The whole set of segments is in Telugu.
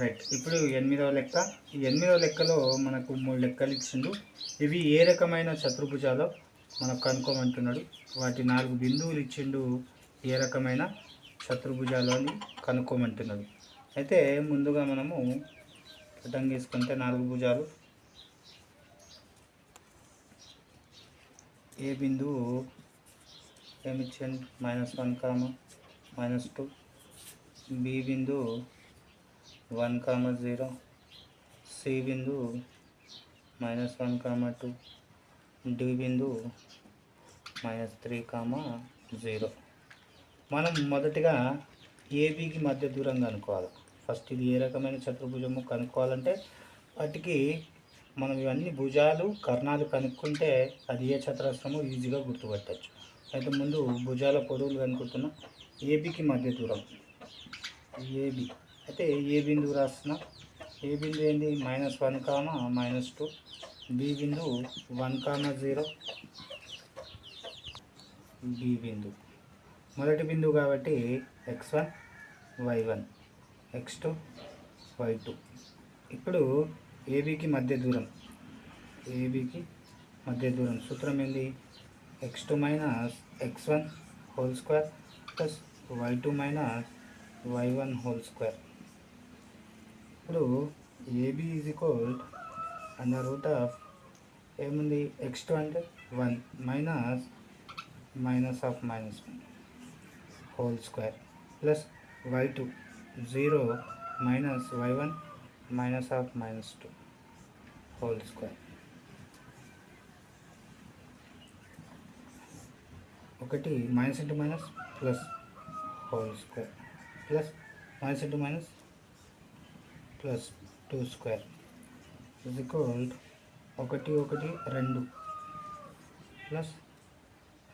రైట్. ఇప్పుడు ఎనిమిదవ లెక్క. ఈ ఎనిమిదవ లెక్కలో మనకు 3 లెక్కలు ఇచ్చిండు. ఇవి ఏ రకమైన చతుర్భుజాలో మనకు కనుక్కోమంటున్నాడు. వాటి 4 బిందువులు ఇచ్చిండు. ఏ రకమైన చతుర్భుజాలు అని కనుక్కోమంటున్నాడు. అయితే ముందుగా మనము పటం గీసుకుంటే 4 భుజాలు. ఏ బిందువు ఏమిచ్చిండు -1, -2. బి బిందువు 1, 0. సి బిందువు -1, 2. డి బిందువు -3, 0. మనం మొదటిగా ఏబికి మధ్య దూరం కనుక్కోవాలి. ఫస్ట్ ఇది ఏ రకమైన చతుర్భుజము కనుక్కోవాలంటే వాటికి మనం ఇవన్నీ భుజాలు కర్ణాలు కనుక్కుంటే అది ఏ చతురస్రమో ఈజీగా గుర్తుపట్టచ్చు. అయితే ముందు భుజాల పొడవులు కనుక్కుంటున్నాం. ఏబికి మధ్య దూరం ఏబి. అయితే ఏ బిందువు రాస్తున్నా. ఏ బిందువు ఏంది -1, -2. బి బిందువు 1, 0. బి బిందువు మొదటి బిందువు కాబట్టి x1 y1 x2 y2. ఇప్పుడు ఏబికి మధ్య దూరం. ఏబికి మధ్య దూరం సూత్రం ఏంది? x2 - x1 whole square plus y2 - y1 whole square. ఇప్పుడు ఏబి ఈజ్ ఈక్వల్ √ ఏముంది x2 అంటే 1 -(-1) whole square plus y2 0 -y1 -(-2) whole square. ఒకటి minus into minus plus whole square plus minus into minus plus 2 square is equal 1, 1, 2 plus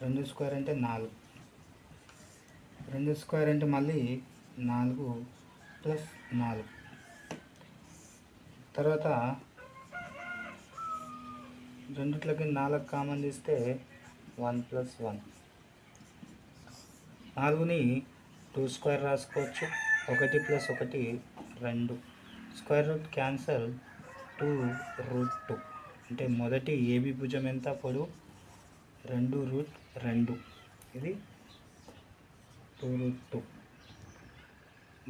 2 square అంటే 4. 2 స్క్వేర్ అంటే మళ్ళీ 4 ప్లస్ 4. తర్వాత రెండిట్లకి 4 కామన్ తీస్తే 1 + 1. 4ని 2 స్క్వేర్ రాసుకోవచ్చు. 1 + 1 2. Square root cancel 2√2. అంటే మొదటి ఏబి భుజం ఎంత పొడవు 2√2. ఇది 2√2.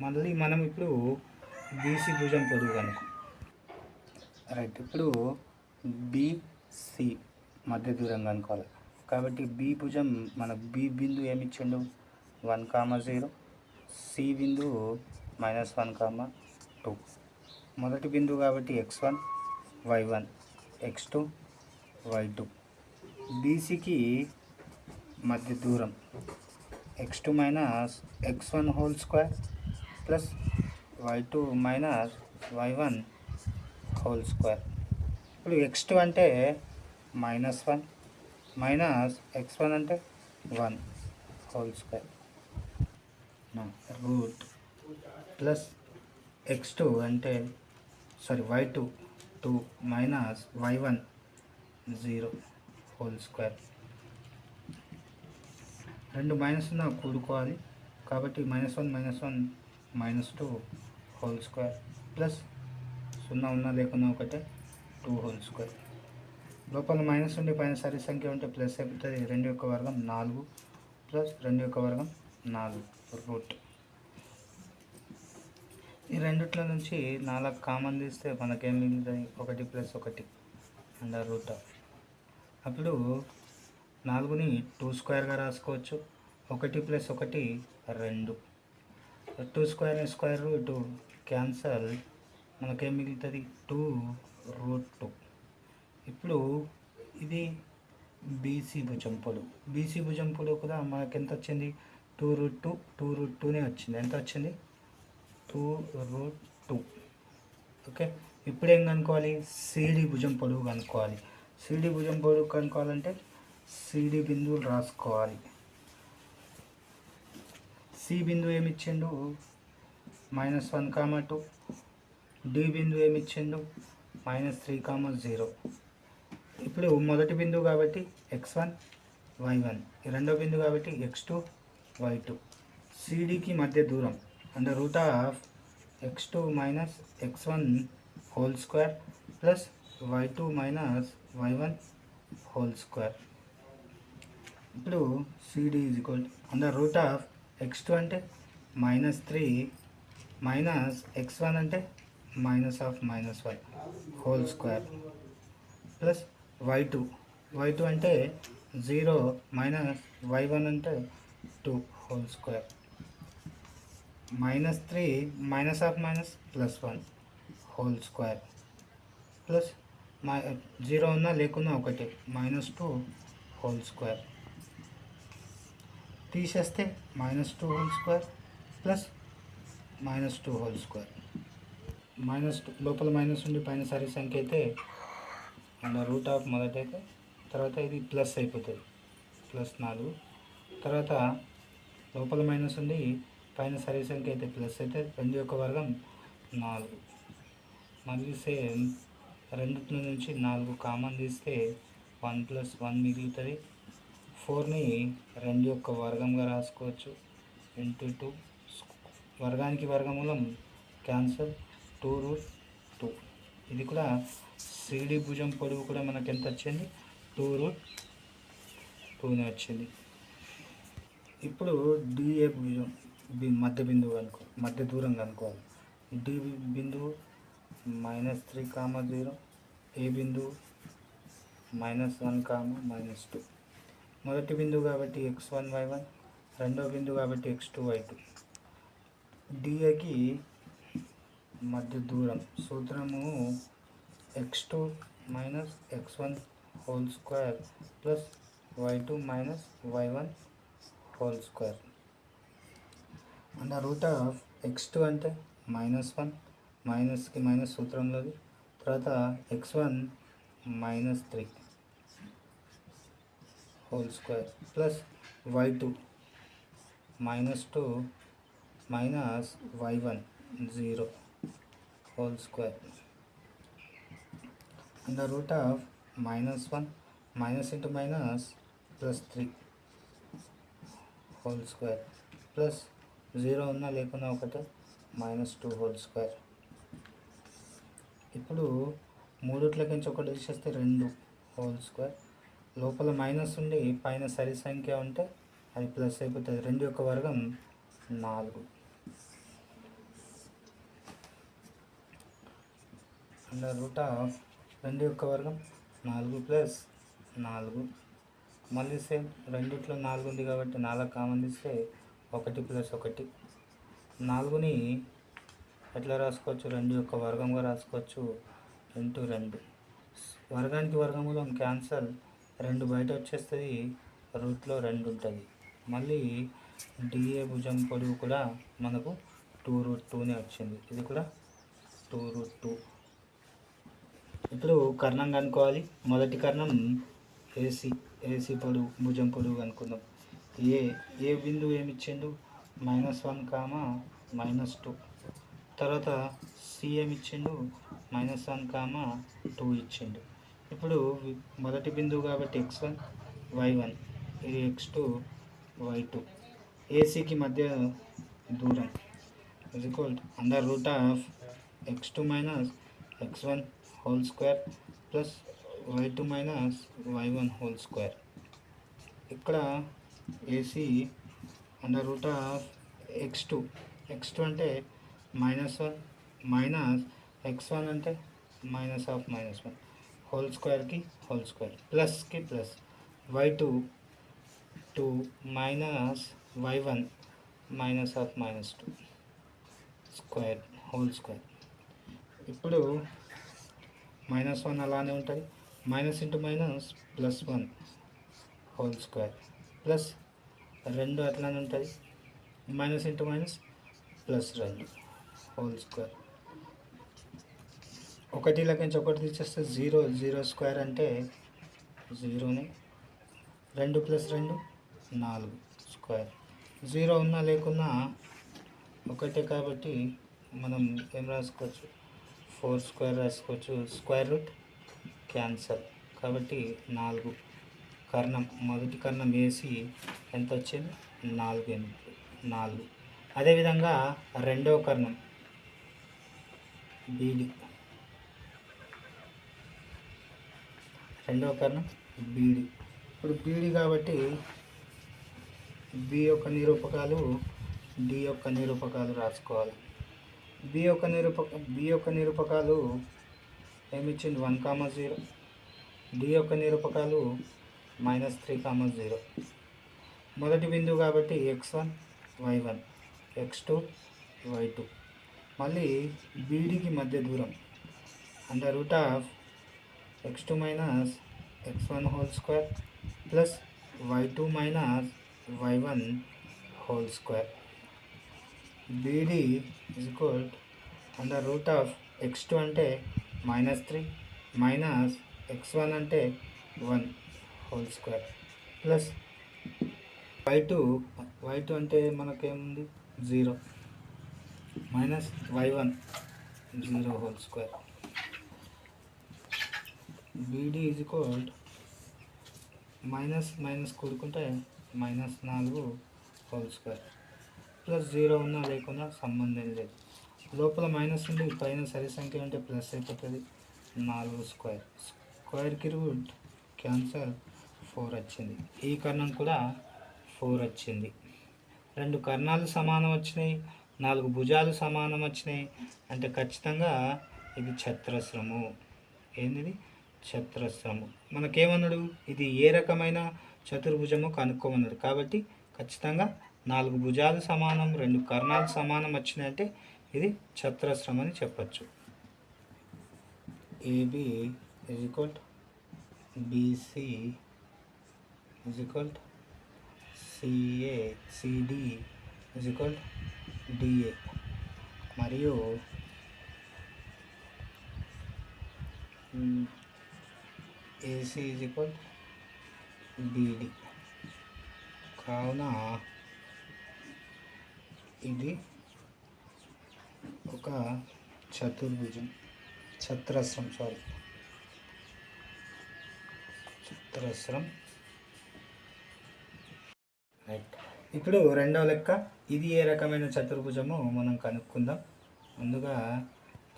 మళ్ళీ మనం ఇప్పుడు బీసీ భుజం పొడవు కనుక రైట్. ఇప్పుడు బీసీ మధ్య దూరం కనుక్కోవాలి. కాబట్టి బి భుజం మన బి బిందువు ఏమిచ్చిండు 1, 0. సి బిందువు -1, 2. మొదటి బిందువు కాబట్టి x1 y1 x2 y2. బీసీకి మధ్య దూరం x2 - x1 whole square plus y2 - y1 whole square. ఇప్పుడు x2 అంటే -1 x1 అంటే 1 whole square root plus x2 అంటే y2 2 y1 0 whole square. 2 minus ఉన్న కూడుకోవాలి కాబట్టి -1 -2 హోల్ స్క్వేర్ ప్లస్ 0 ఉన్నా లేకున్నా ఒకటే 2 హోల్ స్క్వేర్. లోపల మైనస్ ఉండి పైన సరి సంఖ్య ఉంటే ప్లస్ అయిపోతుంది. 2 యొక్క వర్గం 4 ప్లస్ 2 యొక్క వర్గం 4 రూట్. ఈ రెండిట్ల నుంచి 4 కామన్ తీస్తే మనకేం మిగులుతుంది 1 + 1 √. అప్పుడు 4ని 2 స్క్వేర్గా రాసుకోవచ్చు. 1 + 1 2. 2 స్క్వేర్ స్క్వేర్ రూట్ క్యాన్సల్ మనకేం మిగులుతుంది 2√2. ఇప్పుడు ఇది బీసీ భుజం పొడవు. బీసీ భుజం పొడవు కూడా మనకి ఎంత వచ్చింది 2√2 వచ్చింది. ఎంత వచ్చింది 2√2. ఓకే. ఇప్పుడు ఏం కనుక్కోవాలి సిడి భుజం పొడవు కనుక్కోవాలి. సిడి భుజం పొడవు కనుక్కోవాలంటే సిడి బిందువులు రాసుకోవాలి. సి బిందువు ఏమిచ్చిండు -1, 2. డి బిందువు ఏమిచ్చిండు -3, 0. ఇప్పుడు మొదటి బిందువు కాబట్టి x1 y1. రెండో బిందువు కాబట్టి x2 y2. సిడికి మధ్య దూరం √2 x2 minus x1 whole square plus y2 minus y1 whole square. ఇప్పుడు CD is equal under root of x2 అంటే -3 మైనస్ x1 అంటే -1 హోల్ స్క్వేర్ ప్లస్ y2 అంటే 0 మైనస్ y1 అంటే 2 whole square -3 -1 whole square plus 0 ఉన్నా లేకున్నా ఒకటి -2 హోల్ స్క్వేర్ తీసేస్తే -2 whole square plus -2 whole square. -2 లోపల మైనస్ ఉండి పైన సరి సంఖ్య అయితే అండ్ రూట్ ఆఫ్ మొదట అయితే తర్వాత ఇది ప్లస్ అయిపోతుంది +4. తర్వాత లోపల మైనస్ ఉండి పైన సరి సంఖ్య అయితే ప్లస్ అయితే 2 యొక్క వర్గం 4. మళ్ళీ సేమ్ రెండింటి నుంచి 4 కామన్ తీస్తే 1 + 1 మిగులుతుంది. 4ని 2 యొక్క వర్గంగా రాసుకోవచ్చు ఇంటూ 2. వర్గానికి వర్గమూలం క్యాన్సల్ 2√2. ఇది కూడా సిడి భుజం పొడవు కూడా మనకు ఎంత వచ్చింది 2√2ని వచ్చింది. ఇప్పుడు డిఏ భుజం మధ్య బిందువు మధ్య దూరం కనుక్కోవాలి. డి బిందువు -3, 0. ఏ బిందువు -1, -2. మొదటి బిందువు కాబట్టి x1 y1, రెండవ బిందువు కాబట్టి x2 y2. డిఏకి మధ్య దూరం సూత్రము x2 minus x1 whole square plus y2 minus y1 whole square under root of x2 అంటే -1 మైనస్కి మైనస్ సూత్రంలోది. తర్వాత x1 -3 whole square plus y2 -2 minus y1 0 whole square under root of -1 minus into minus +3 whole square plus 0 ఉన్నా లేకున్నా ఒకటే -2 హోల్ స్క్వేర్. ఇప్పుడు మూడిట్లకించి ఒకటి తీసేస్తే 2 హోల్ స్క్వేర్. లోపల మైనస్ ఉండి పైన సరి సంఖ్య ఉంటే అది ప్లస్ అయిపోతుంది. 2 యొక్క వర్గం 4 అండర్ రూట్ ఆఫ్ 2 యొక్క వర్గం 4 + 4. మళ్ళీ సేమ్ రెండిట్లో 4 ఉంది కాబట్టి 4 కామన్ తీస్తే 1 + 1. 4ని ఎట్లా రాసుకోవచ్చు 2 యొక్క వర్గంగా రాసుకోవచ్చు ఇంటూ 2. వర్గానికి వర్గమూలం క్యాన్సల్ 2 బయట వచ్చేస్తుంది రూట్లో 2 ఉంటుంది. మళ్ళీ డిఏ భుజం పొడవు కూడా మనకు 2√2నే వచ్చింది. ఇది కూడా 2√2. ఇప్పుడు కర్ణం కనుక్కోవాలి. మొదటి కర్ణం ఏసీ పొడవు భుజం పొడవు కనుక్కుందాం. ఏ బిందువు ఏమి ఇచ్చిండు -1, -2. తర్వాత సి ఏమి ఇచ్చిండు -1, 2 ఇచ్చిండు. ఇప్పుడు మొదటి బిందువు కాబట్టి x1 y1, ఇది x2 y2. ఏసీకి మధ్య దూరం under root of x2 minus x1 whole square plus y2 minus y1 whole square. ఇక్కడ AC under root of x2 అంటే -1 మైనస్ x1 అంటే -1 హోల్ స్క్వేర్కి హోల్ స్క్వేర్ ప్లస్కి plus y2 2 minus y1 -2 square whole square. ఇప్పుడు -1 అలానే ఉంటుంది. Minus into minus +1 whole square plus 2 అట్లానే ఉంటుంది. Minus into minus +2 whole square. ఒకటి లెక్కించి ఒకటి తీసేస్తే 0 స్క్వేర్ అంటే 0ని 2 + 2 4 స్క్వేర్. 0 ఉన్నా లేకున్నా ఒకటే కాబట్టి మనం ఏం రాసుకోవచ్చు 4 స్క్వేర్ రాసుకోవచ్చు. స్క్వేర్ రూట్ క్యాన్సల్ కాబట్టి 4. కర్ణం మొదటి కర్ణం వేసి ఎంత వచ్చింది 4. అదేవిధంగా రెండవ కర్ణం బీడీ, రెండవ కర్ణం బీడీ. ఇప్పుడు బీడీ కాబట్టి బి యొక్క నిరూపకాలు, డి యొక్క నిరూపకాలు రాసుకోవాలి. బి యొక్క నిరూపకాలు ఏమిచ్చింది 1, 0. డి యొక్క నిరూపకాలు -3, 0. మొదటి బిందువు కాబట్టి x1, y1, x2, y2. మళ్ళీ బీడీకి మధ్య దూరం √x2 - x1 whole square plus y2 - y1 whole square. B D √x2 అంటే -3 మైనస్ x1 అంటే 1 హోల్ స్క్వేర్ ప్లస్ y2 అంటే మనకేముంది 0 minus y1 0 whole square. BD minus కూడుకుంటే -4 హోల్ స్క్వేర్ ప్లస్ 0 ఉన్నా లేకున్నా సంబంధం లేదు. లోపల మైనస్ ఉండి పైన సరి సంఖ్య ఉంటే ప్లస్ అయిపోతుంది. 4 స్క్వేర్, స్క్వేర్కి రూట్ క్యాన్సల్ 4 వచ్చింది. ఈ కర్ణం కూడా 4 వచ్చింది. 2 కర్ణాలు సమానం వచ్చినాయి, 4 భుజాలు సమానం వచ్చినాయి అంటే ఖచ్చితంగా ఇది చతురస్రము. ఏంది? చతురస్రము. మనకేమన్నాడు? ఇది ఏ రకమైన చతుర్భుజము కనుక్కోమన్నాడు. కాబట్టి ఖచ్చితంగా 4 భుజాలు సమానం, 2 కర్ణాలు సమానం వచ్చినాయంటే ఇది చతురస్రం అని చెప్పచ్చు. A B BC CA CD DA మరియు AC BD. కావున ఇది ఒక చతుర్భుజం, చతురస్రం రైట్. ఇప్పుడు రెండవ లెక్క, ఇది ఏ రకమైన చతుర్భుజము మనం కనుక్కుందాం. ముందుగా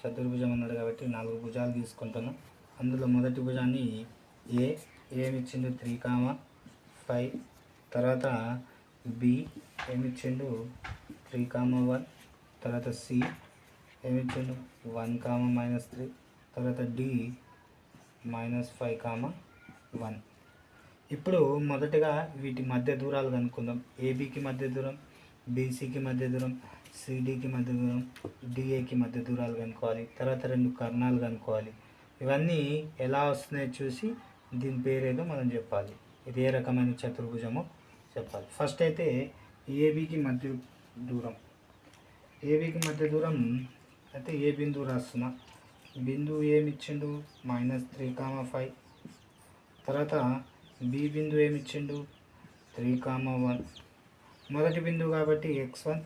చతుర్భుజం అన్నాడు కాబట్టి 4 భుజాలు తీసుకుంటున్నాం. అందులో మొదటి భుజాన్ని ఏమిచ్చిండు 3, 5. తర్వాత బి ఏమిచ్చిండు 3, 1. తర్వాత సి ఏమిచ్చిండు 1, -3. తర్వాత డి -5, 1. ఇప్పుడు మొదటగా వీటి మధ్య దూరాలు కనుక్కుందాం. ఏబికి మధ్య దూరం, బీసీకి మధ్య దూరం, సిడికి మధ్య దూరం, డిఏకి మధ్య దూరాలు కనుక్కోవాలి. తర్వాత 2 కర్ణాలు కనుక్కోవాలి. ఇవన్నీ ఎలా వస్తున్నాయో చూసి దీని పేరేదో మనం చెప్పాలి. ఇది ఏ రకమైన చతుర్భుజమో చెప్పాలి. ఫస్ట్ అయితే ఏబికి మధ్య దూరం అయితే ఏ బిందువు రాస్తున్నా. బిందువు ఏమిచ్చిండు -3, 5. తర్వాత బి బిందువు ఏమిచ్చిండు 3, 1. మొదటి బిందువు కాబట్టి x1,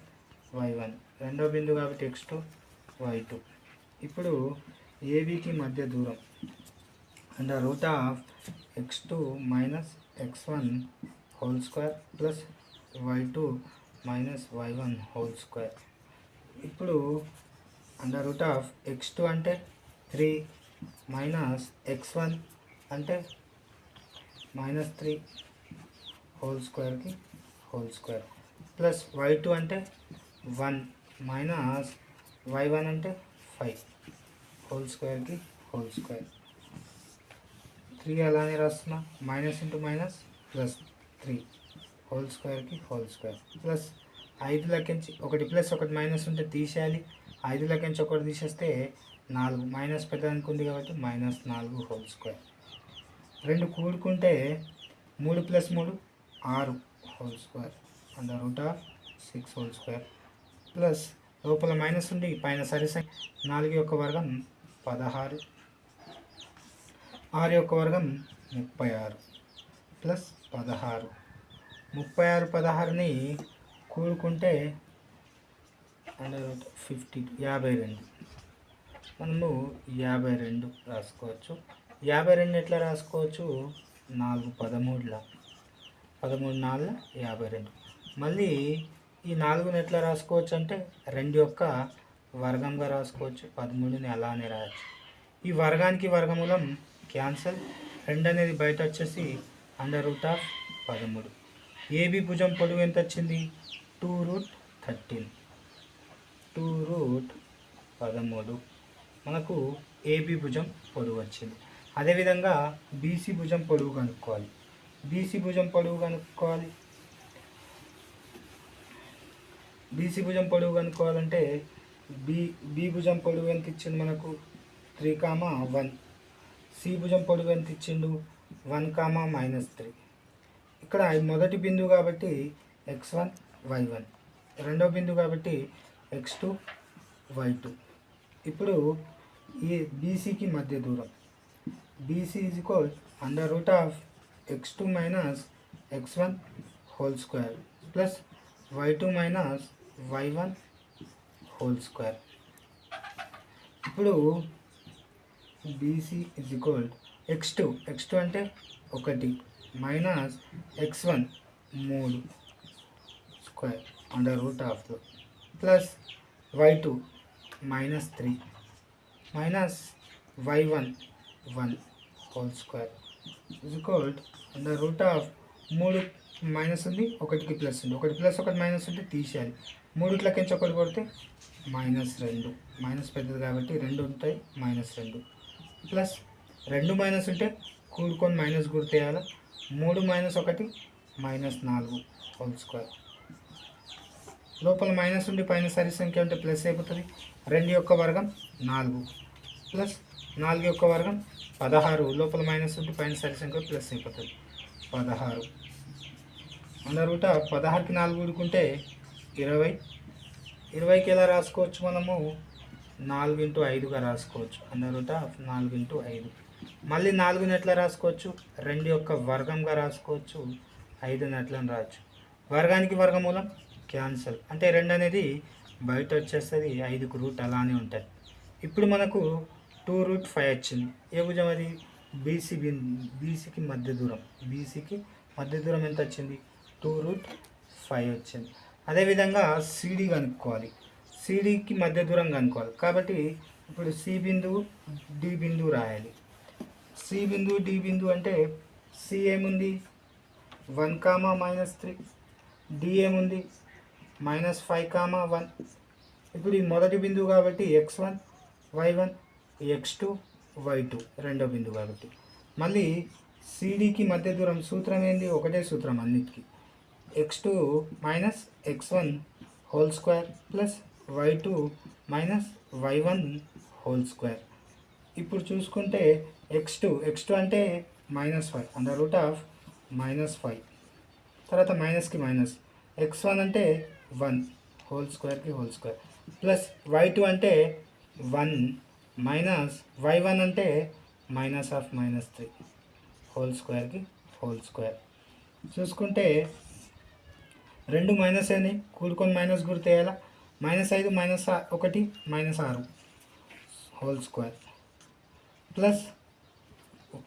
y1. రెండో బిందువు కాబట్టి x2, y2. ఇప్పుడు ఏబికి మధ్య దూరం √x2 - x1 whole square plus y2 - y1 whole square. ఇప్పుడు √x2 అంటే 3 మైనస్ x1 అంటే -3 హోల్ స్క్వేర్కి హోల్ స్క్వేర్ ప్లస్ y2 అంటే 1 మైనస్ y1 అంటే 5 హోల్ స్క్వేర్కి హోల్ స్క్వేర్. 3 అలానే రాస్తున్నా. -(-) హోల్ స్క్వేర్కి హోల్ స్క్వేర్ ప్లస్ 5 లెక్కించి ఒకటి ప్లస్ ఒకటి మైనస్ ఉంటే తీసేయాలి. 5 లెక్కించి ఒకటి తీసేస్తే 4 మైనస్ పెట్టడానికి ఉంది కాబట్టి -4 whole square. 2 కూడుకుంటే 3 + 3 6 whole square √6 whole square plus లోపల మైనస్ ఉండి పైన సరి సంఖ్య 4 యొక్క వర్గం 16, 6 యొక్క వర్గం 36 ప్లస్ 16. 36, 16ని కూడుకుంటే √52 మనము 52 రాసుకోవచ్చు. 52 ఎట్లా రాసుకోవచ్చు? 4 13 4 52. మళ్ళీ ఈ 4ని ఎట్లా రాసుకోవచ్చు అంటే 2 యొక్క వర్గంగా రాసుకోవచ్చు, 13ని అలానే రాయొచ్చు. ఈ వర్గానికి వర్గమూలం క్యాన్సల్, 2 అనేది బయట వచ్చేసి √13. ఏబి భుజం పొడవు ఎంత వచ్చింది? 2√13. 2√13 మనకు ఏబి భుజం పొడవు వచ్చింది. అదేవిధంగా బీసీ భుజం పొడవు కనుక్కోవాలి. బీసీ భుజం పొడవు కనుక్కోవాలంటే బి భుజం పొడవు ఎంత ఇచ్చిండు మనకు? 3,1. సి భుజం పొడవు ఎంత ఇచ్చిండు? 1,-3. ఇక్కడ మొదటి బిందువు కాబట్టి x1 y1, రెండో బిందువు కాబట్టి x2 y2. ఇప్పుడు ఈ బీసీకి మధ్య దూరం BC √x2 - x1 whole square plus y2 - y1 whole square. ఇప్పుడు బీసీ x2 అంటే 1 minus x1 3 square √2 plus y2 -3 minus y1 1 whole square √3 minus ఉంది, 1కి ప్లస్ ఉంది, 1 ప్లస్ 1 మైనస్ ఉంటే తీసేయాలి. 3కించి 1 కొడితే -2, మైనస్ పెద్దది కాబట్టి 2 ఉంటాయి, -2 ప్లస్ 2 మైనస్ ఉంటే కూడుకొని మైనస్ గుర్తేయాలి. 3 - 1 -4 whole square. లోపల మైనస్ ఉండి పైన సరి సంఖ్య ఉంటే ప్లస్ అయిపోతుంది. 2 యొక్క వర్గం 4 ప్లస్ 4 యొక్క వర్గం 16. లోపల మైనస్ ఉంటే పైన సరి సంఖ్య ప్లస్ అయిపోతుంది. 16 16కి 4 కూడుకుంటే 20. 20కి ఎలా రాసుకోవచ్చు? మనము 4x5గా రాసుకోవచ్చు. √4x5. మళ్ళీ 4ని ఎట్లా రాసుకోవచ్చు? 2 యొక్క వర్గంగా రాసుకోవచ్చు. 5ని ఎట్లా రాయొచ్చు? వర్గానికి వర్గమూలం క్యాన్సల్, అంటే 2 అనేది బయట వచ్చేస్తుంది, 5కు రూట్ అలానే ఉంటుంది. ఇప్పుడు మనకు 2√5 వచ్చింది. ఏ భుజం అది? బీసీకి మధ్య దూరం. బీసీకి మధ్య దూరం ఎంత వచ్చింది? 2√5 వచ్చింది. అదేవిధంగా సిడి కనుక్కోవాలి. సిడికి మధ్య దూరం కనుక్కోవాలి కాబట్టి ఇప్పుడు సి బిందువు డి బిందువు రాయాలి. సి బిందువు డి బిందువు అంటే సి ఏముంది? 1, -3. డి ఏముంది? -5, 1. ఇప్పుడు ఈ మొదటి బిందువు కాబట్టి x1 y1, x2 y2 రెండో బిందువు కాబట్టి. మళ్ళీ సిడికి మధ్య దూరం సూత్రం ఏంది? ఒకటే సూత్రం అన్నిటికీ. x2 - x1 whole square plus y2 - y1 whole square. ఇప్పుడు చూసుకుంటే x2 అంటే -5 √-5, తర్వాత మైనస్కి మైనస్. x1 అంటే 1 హోల్ స్క్వేర్కి హోల్ స్క్వేర్ ప్లస్ y2 అంటే 1 మైనస్ y1 అంటే -3 హోల్ స్క్వేర్కి హోల్ స్క్వేర్. చూసుకుంటే 2 మైనస్ అని కూడుకొని మైనస్ గుర్తేయాలా. -5 - 1 -6 హోల్ స్క్వేర్ ప్లస్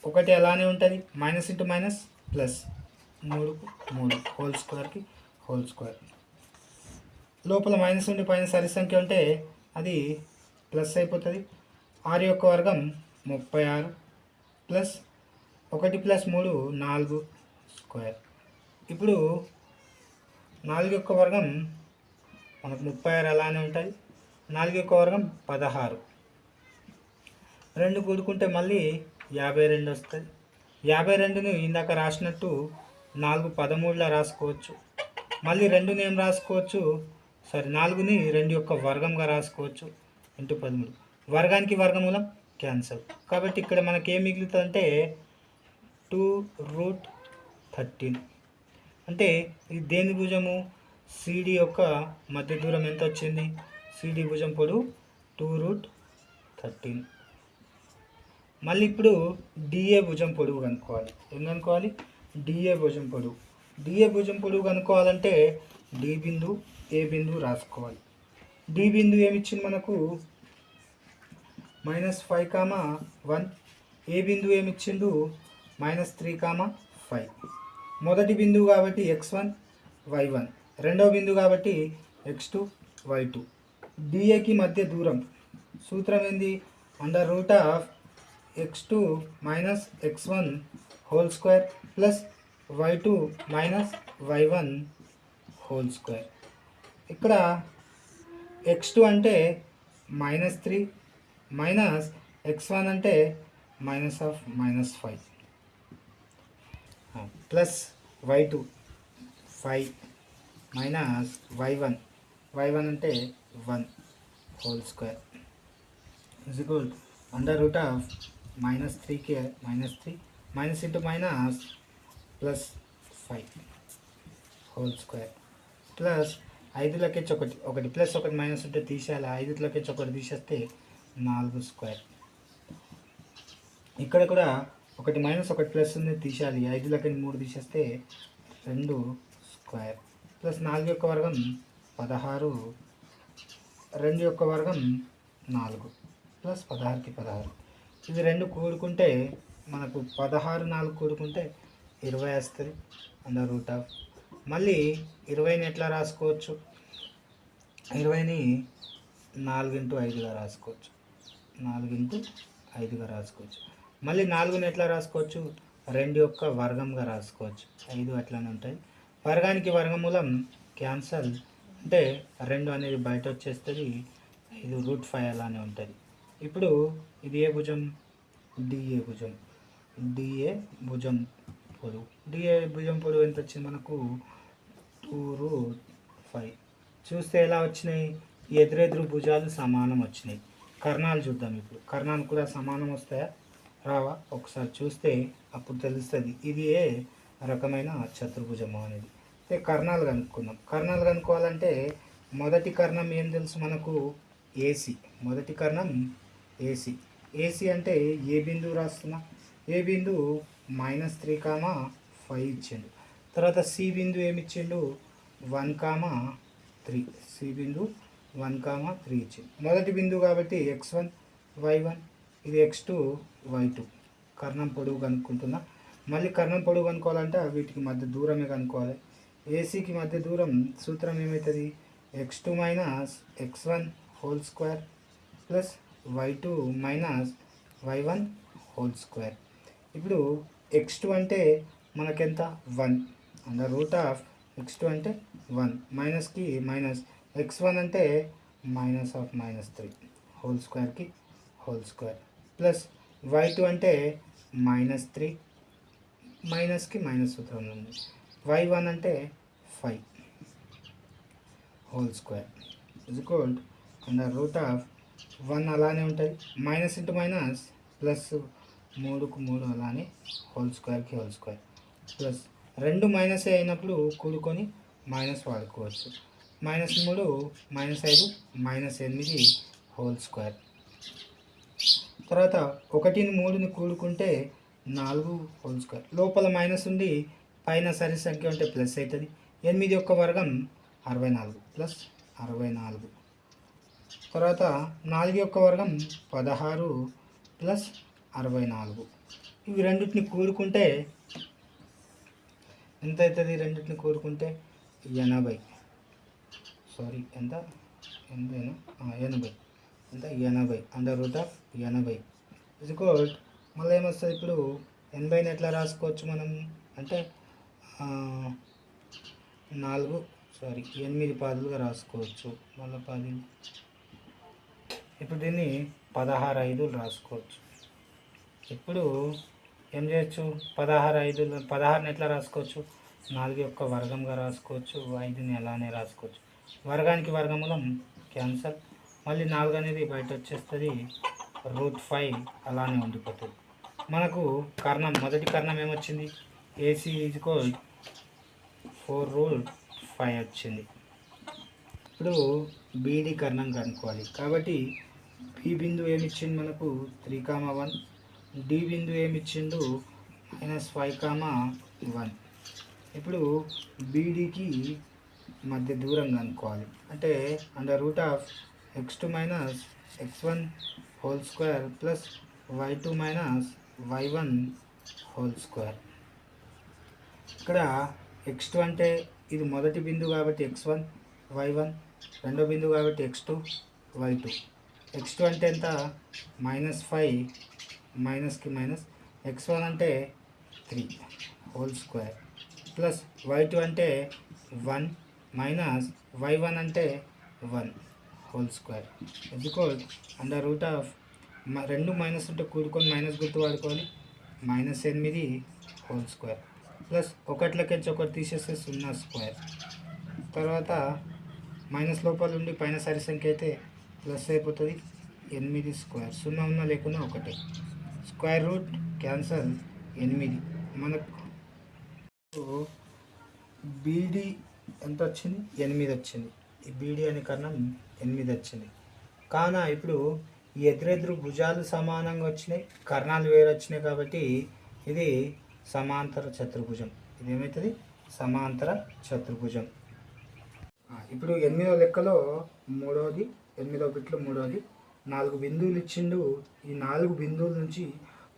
1 అలానే ఉంటుంది, minus into minus plus 3 whole స్క్వేర్కి హోల్ స్క్వేర్. లోపల మైనస్ ఉండి పైన సరి సంఖ్య ఉంటే అది ప్లస్ అయిపోతుంది. 6 యొక్క వర్గం 36 ప్లస్ 1 + 3 4 స్క్వేర్. ఇప్పుడు 4 యొక్క వర్గం మనకు 36 అలానే ఉంటుంది. 4 యొక్క వర్గం 16. 2 కూడుకుంటే మళ్ళీ 52 వస్తుంది. 52ని ఇందాక రాసినట్టు 4×13లా రాసుకోవచ్చు. మళ్ళీ 2ని ఏం రాసుకోవచ్చు? 4ని 2 యొక్క వర్గంగా రాసుకోవచ్చు. × 13. వర్గానికి వర్గమూలం క్యాన్సల్ కాబట్టి ఇక్కడ మనకి ఏం మిగులుతుందంటే 2√13. అంటే ఇది దేని భుజము? సిడి యొక్క మధ్య దూరం ఎంత వచ్చింది? సిడి భుజం పొడవు 2√13. మళ్ళీ ఇప్పుడు డిఏ భుజం పొడవు కనుక్కోవాలి. ఏం కనుక్కోవాలి? డిఏ భుజం పొడవు. డిఏ భుజం పొడవు కనుక్కోవాలంటే డి బిందువు ఏ బిందువు రాసుకోవాలి. డి బిందువు ఏమిచ్చింది మనకు? -5, 1. ఏ బిందువు ఏమిచ్చిండు? -3, 5. మొదటి బిందువు కాబట్టి x1 y1, రెండవ బిందువు కాబట్టి x2 y2 డిఏకి మధ్య దూరం సూత్రం ఏంది? Under root of x2 minus x1 whole square plus y2 minus y1 whole square. ఇక్కడ x2 అంటే -3 మైనస్ x1 అంటే -5 ప్లస్ y2 5 మైనస్ y1 అంటే 1 whole square is equal under root of -3కి -3 minus into minus plus 5 whole square plus 5లోకి ఒకటి ప్లస్ ఒకటి మైనస్ ఉంటే తీసేయాలి. 5లోకి ఒకటి తీసేస్తే 4 స్క్వేర్. ఇక్కడ కూడా ఒకటి మైనస్ ఒకటి ప్లస్ ఉంది తీసేయాలి. 5లోకి 3 తీసేస్తే 2 స్క్వేర్ ప్లస్ 4 యొక్క వర్గం 16, 2 యొక్క వర్గం 4 ప్లస్ 16కి 16. ఇది 2 కూడుకుంటే మనకు 16 4 కూడుకుంటే 20 వస్తుంది అండర్ రూట్ ఆఫ్. మళ్ళీ 20ని ఎట్లా రాసుకోవచ్చు? 20ని 4x5గా రాసుకోవచ్చు. 4x5గా రాసుకోవచ్చు. మళ్ళీ 4ని ఎట్లా రాసుకోవచ్చు? 2 యొక్క వర్గంగా రాసుకోవచ్చు. 5 అట్లానే ఉంటుంది. వర్గానికి వర్గమూలం క్యాన్సల్ అంటే 2 అనేది బయట వచ్చేస్తుంది. 5 √5 అలానే ఉంటుంది. ఇప్పుడు ఇది ఏ భుజం? డిఏ భుజం. డిఏ భుజం పొడవు. డిఏ భుజం పొడవు ఎంత వచ్చింది మనకు? 2√5. చూస్తే ఎలా వచ్చినాయి? ఎదురెదురు భుజాలు సమానం వచ్చినాయి. కర్ణాలు చూద్దాం ఇప్పుడు. కర్ణాలు కూడా సమానం వస్తాయా రావా ఒకసారి చూస్తే అప్పుడు తెలుస్తుంది ఇది ఏ రకమైన చతుర్భుజము అనేది. అయితే కర్ణాలు కనుక్కుందాం. కర్ణాలు కనుక్కోవాలంటే మొదటి కర్ణం ఏం తెలుసు మనకు? ఏసీ. మొదటి కర్ణం ఏసీ. ఏసీ అంటే ఏ బిందువు రాస్తున్నా? ఏ బిందువు -3, 5 ఇచ్చిండు. తర్వాత సి బిందువు ఏమి ఇచ్చిండు? 1, 3. సి బిందువు 1, 3 ఇచ్చిండు. మొదటి బిందువు కాబట్టి x1 y1, ఇది x2 y2. కర్ణం పొడవు కనుక్కుంటున్నా. మళ్ళీ కర్ణం పొడవు కనుక్కోవాలంటే వీటికి మధ్య దూరమే కనుక్కోవాలి. ఏసీకి మధ్య దూరం సూత్రం ఏమవుతుంది? x2 minus x1 whole square plus y2 minus y1 whole square. ఇప్పుడు x2 అంటే మనకెంత? 1 అండర్ రూట్ ఆఫ్ x2 అంటే 1 మైనస్కి మైనస్, x1 అంటే -3 హోల్ స్క్వేర్కి హోల్ స్క్వేర్ ప్లస్ y2 అంటే -3 మైనస్కి మైనస్ సూత్రం ఉంది. y1 అంటే 5 whole square is equal under root of 1 అలానే ఉంటుంది. మైనస్ ఇంటూ మైనస్ ప్లస్ 3కు 3 అలానే హోల్ స్క్వేర్కి హోల్ స్క్వేర్ ప్లస్ 2 మైనస్ అయినప్పుడు కూడుకొని మైనస్ వాడుకోవచ్చు. -3 -5 -8 హోల్ స్క్వేర్. తర్వాత 1ని 3ని కూడుకుంటే 4 హోల్ స్క్వేర్. లోపల మైనస్ ఉండి పైన సరి సంఖ్య ఉంటే ప్లస్ అవుతుంది. 8 యొక్క వర్గం 64 ప్లస్ 64. తర్వాత 4 యొక్క వర్గం 16 ప్లస్ 64. ఇవి రెండింటిని కూడుకుంటే ఎంత అవుతుంది? రెండింటిని కూడుకుంటే 80. సారీ ఎంత? 80. ఎంత? 80 under root of 80 is equal. మళ్ళీ ఏమొస్తుంది ఇప్పుడు? 80ని ఎట్లా రాసుకోవచ్చు మనం అంటే 8 పాదులుగా రాసుకోవచ్చు. మళ్ళీ 10. ఇప్పుడు దీన్ని 16 5లు రాసుకోవచ్చు. ఇప్పుడు ఏం చేయొచ్చు? 16ని ఎట్లా రాసుకోవచ్చు? 4 యొక్క వర్గంగా రాసుకోవచ్చు. 5ని అలానే రాసుకోవచ్చు. వర్గానికి వర్గమూలం క్యాన్సల్. మళ్ళీ 4 అనేది బయట వచ్చేస్తుంది. √5 అలానే ఉండిపోతుంది. మనకు కర్ణం మొదటి కర్ణం ఏమొచ్చింది? ఏసీ ఈజ్ ఈక్వల్ 4√5 వచ్చింది. ఇప్పుడు బీడీ కర్ణం కనుక్కోవాలి కాబట్టి బి బిందువు ఏమి ఇచ్చింది మనకు? 3, 1. డి బిందువు ఏమి ఇచ్చిండు? -5, 1. ఇప్పుడు బీడీకి మధ్య దూరం కనుక్కోవాలి అంటే under root of x2 minus x1 whole square plus y2 minus y1 whole square. ఇక్కడ x2 అంటే ఇది మొదటి బిందువు కాబట్టి x1 y1, రెండో బిందువు కాబట్టి x2 y2. x2 అంటే ఎంత -5 మైనస్కి మైనస్ x1 అంటే 3 హోల్ స్క్వేర్ ప్లస్ y2 అంటే 1 మైనస్ y1 అంటే 1 whole square equal under root of రెండు మైనస్ ఉంటే కూడుకొని మైనస్ గుర్తు వాడుకోవాలి -8 హోల్ స్క్వేర్ ప్లస్ ఒకటిలకెంచి ఒకటి తీసేస్తే 0 స్క్వేర్ తర్వాత మైనస్ లోపల ఉండి పైన సరి సంఖ్య అయితే ప్లస్ అయిపోతుంది 8 స్క్వేర్ 0 ఉన్నా లేకున్నా ఒకటే స్క్వేర్ రూట్ క్యాన్సల్ 8 మనకు బీడీ ఎంత వచ్చింది 8 వచ్చింది ఈ బీడీ అనే కర్ణం 8 వచ్చింది కావున ఇప్పుడు ఈ ఎదురెదురు భుజాలు సమానంగా వచ్చినాయి కర్ణాలు వేరు వచ్చినాయి కాబట్టి ఇది సమాంతర చతుర్భుజం ఇది ఏమవుతుంది సమాంతర చతుర్భుజం ఇప్పుడు 8వ లెక్కలో మూడవది 8వ బిట్లో మూడవది 4 బిందువులు ఇచ్చిండు ఈ 4 బిందువుల నుంచి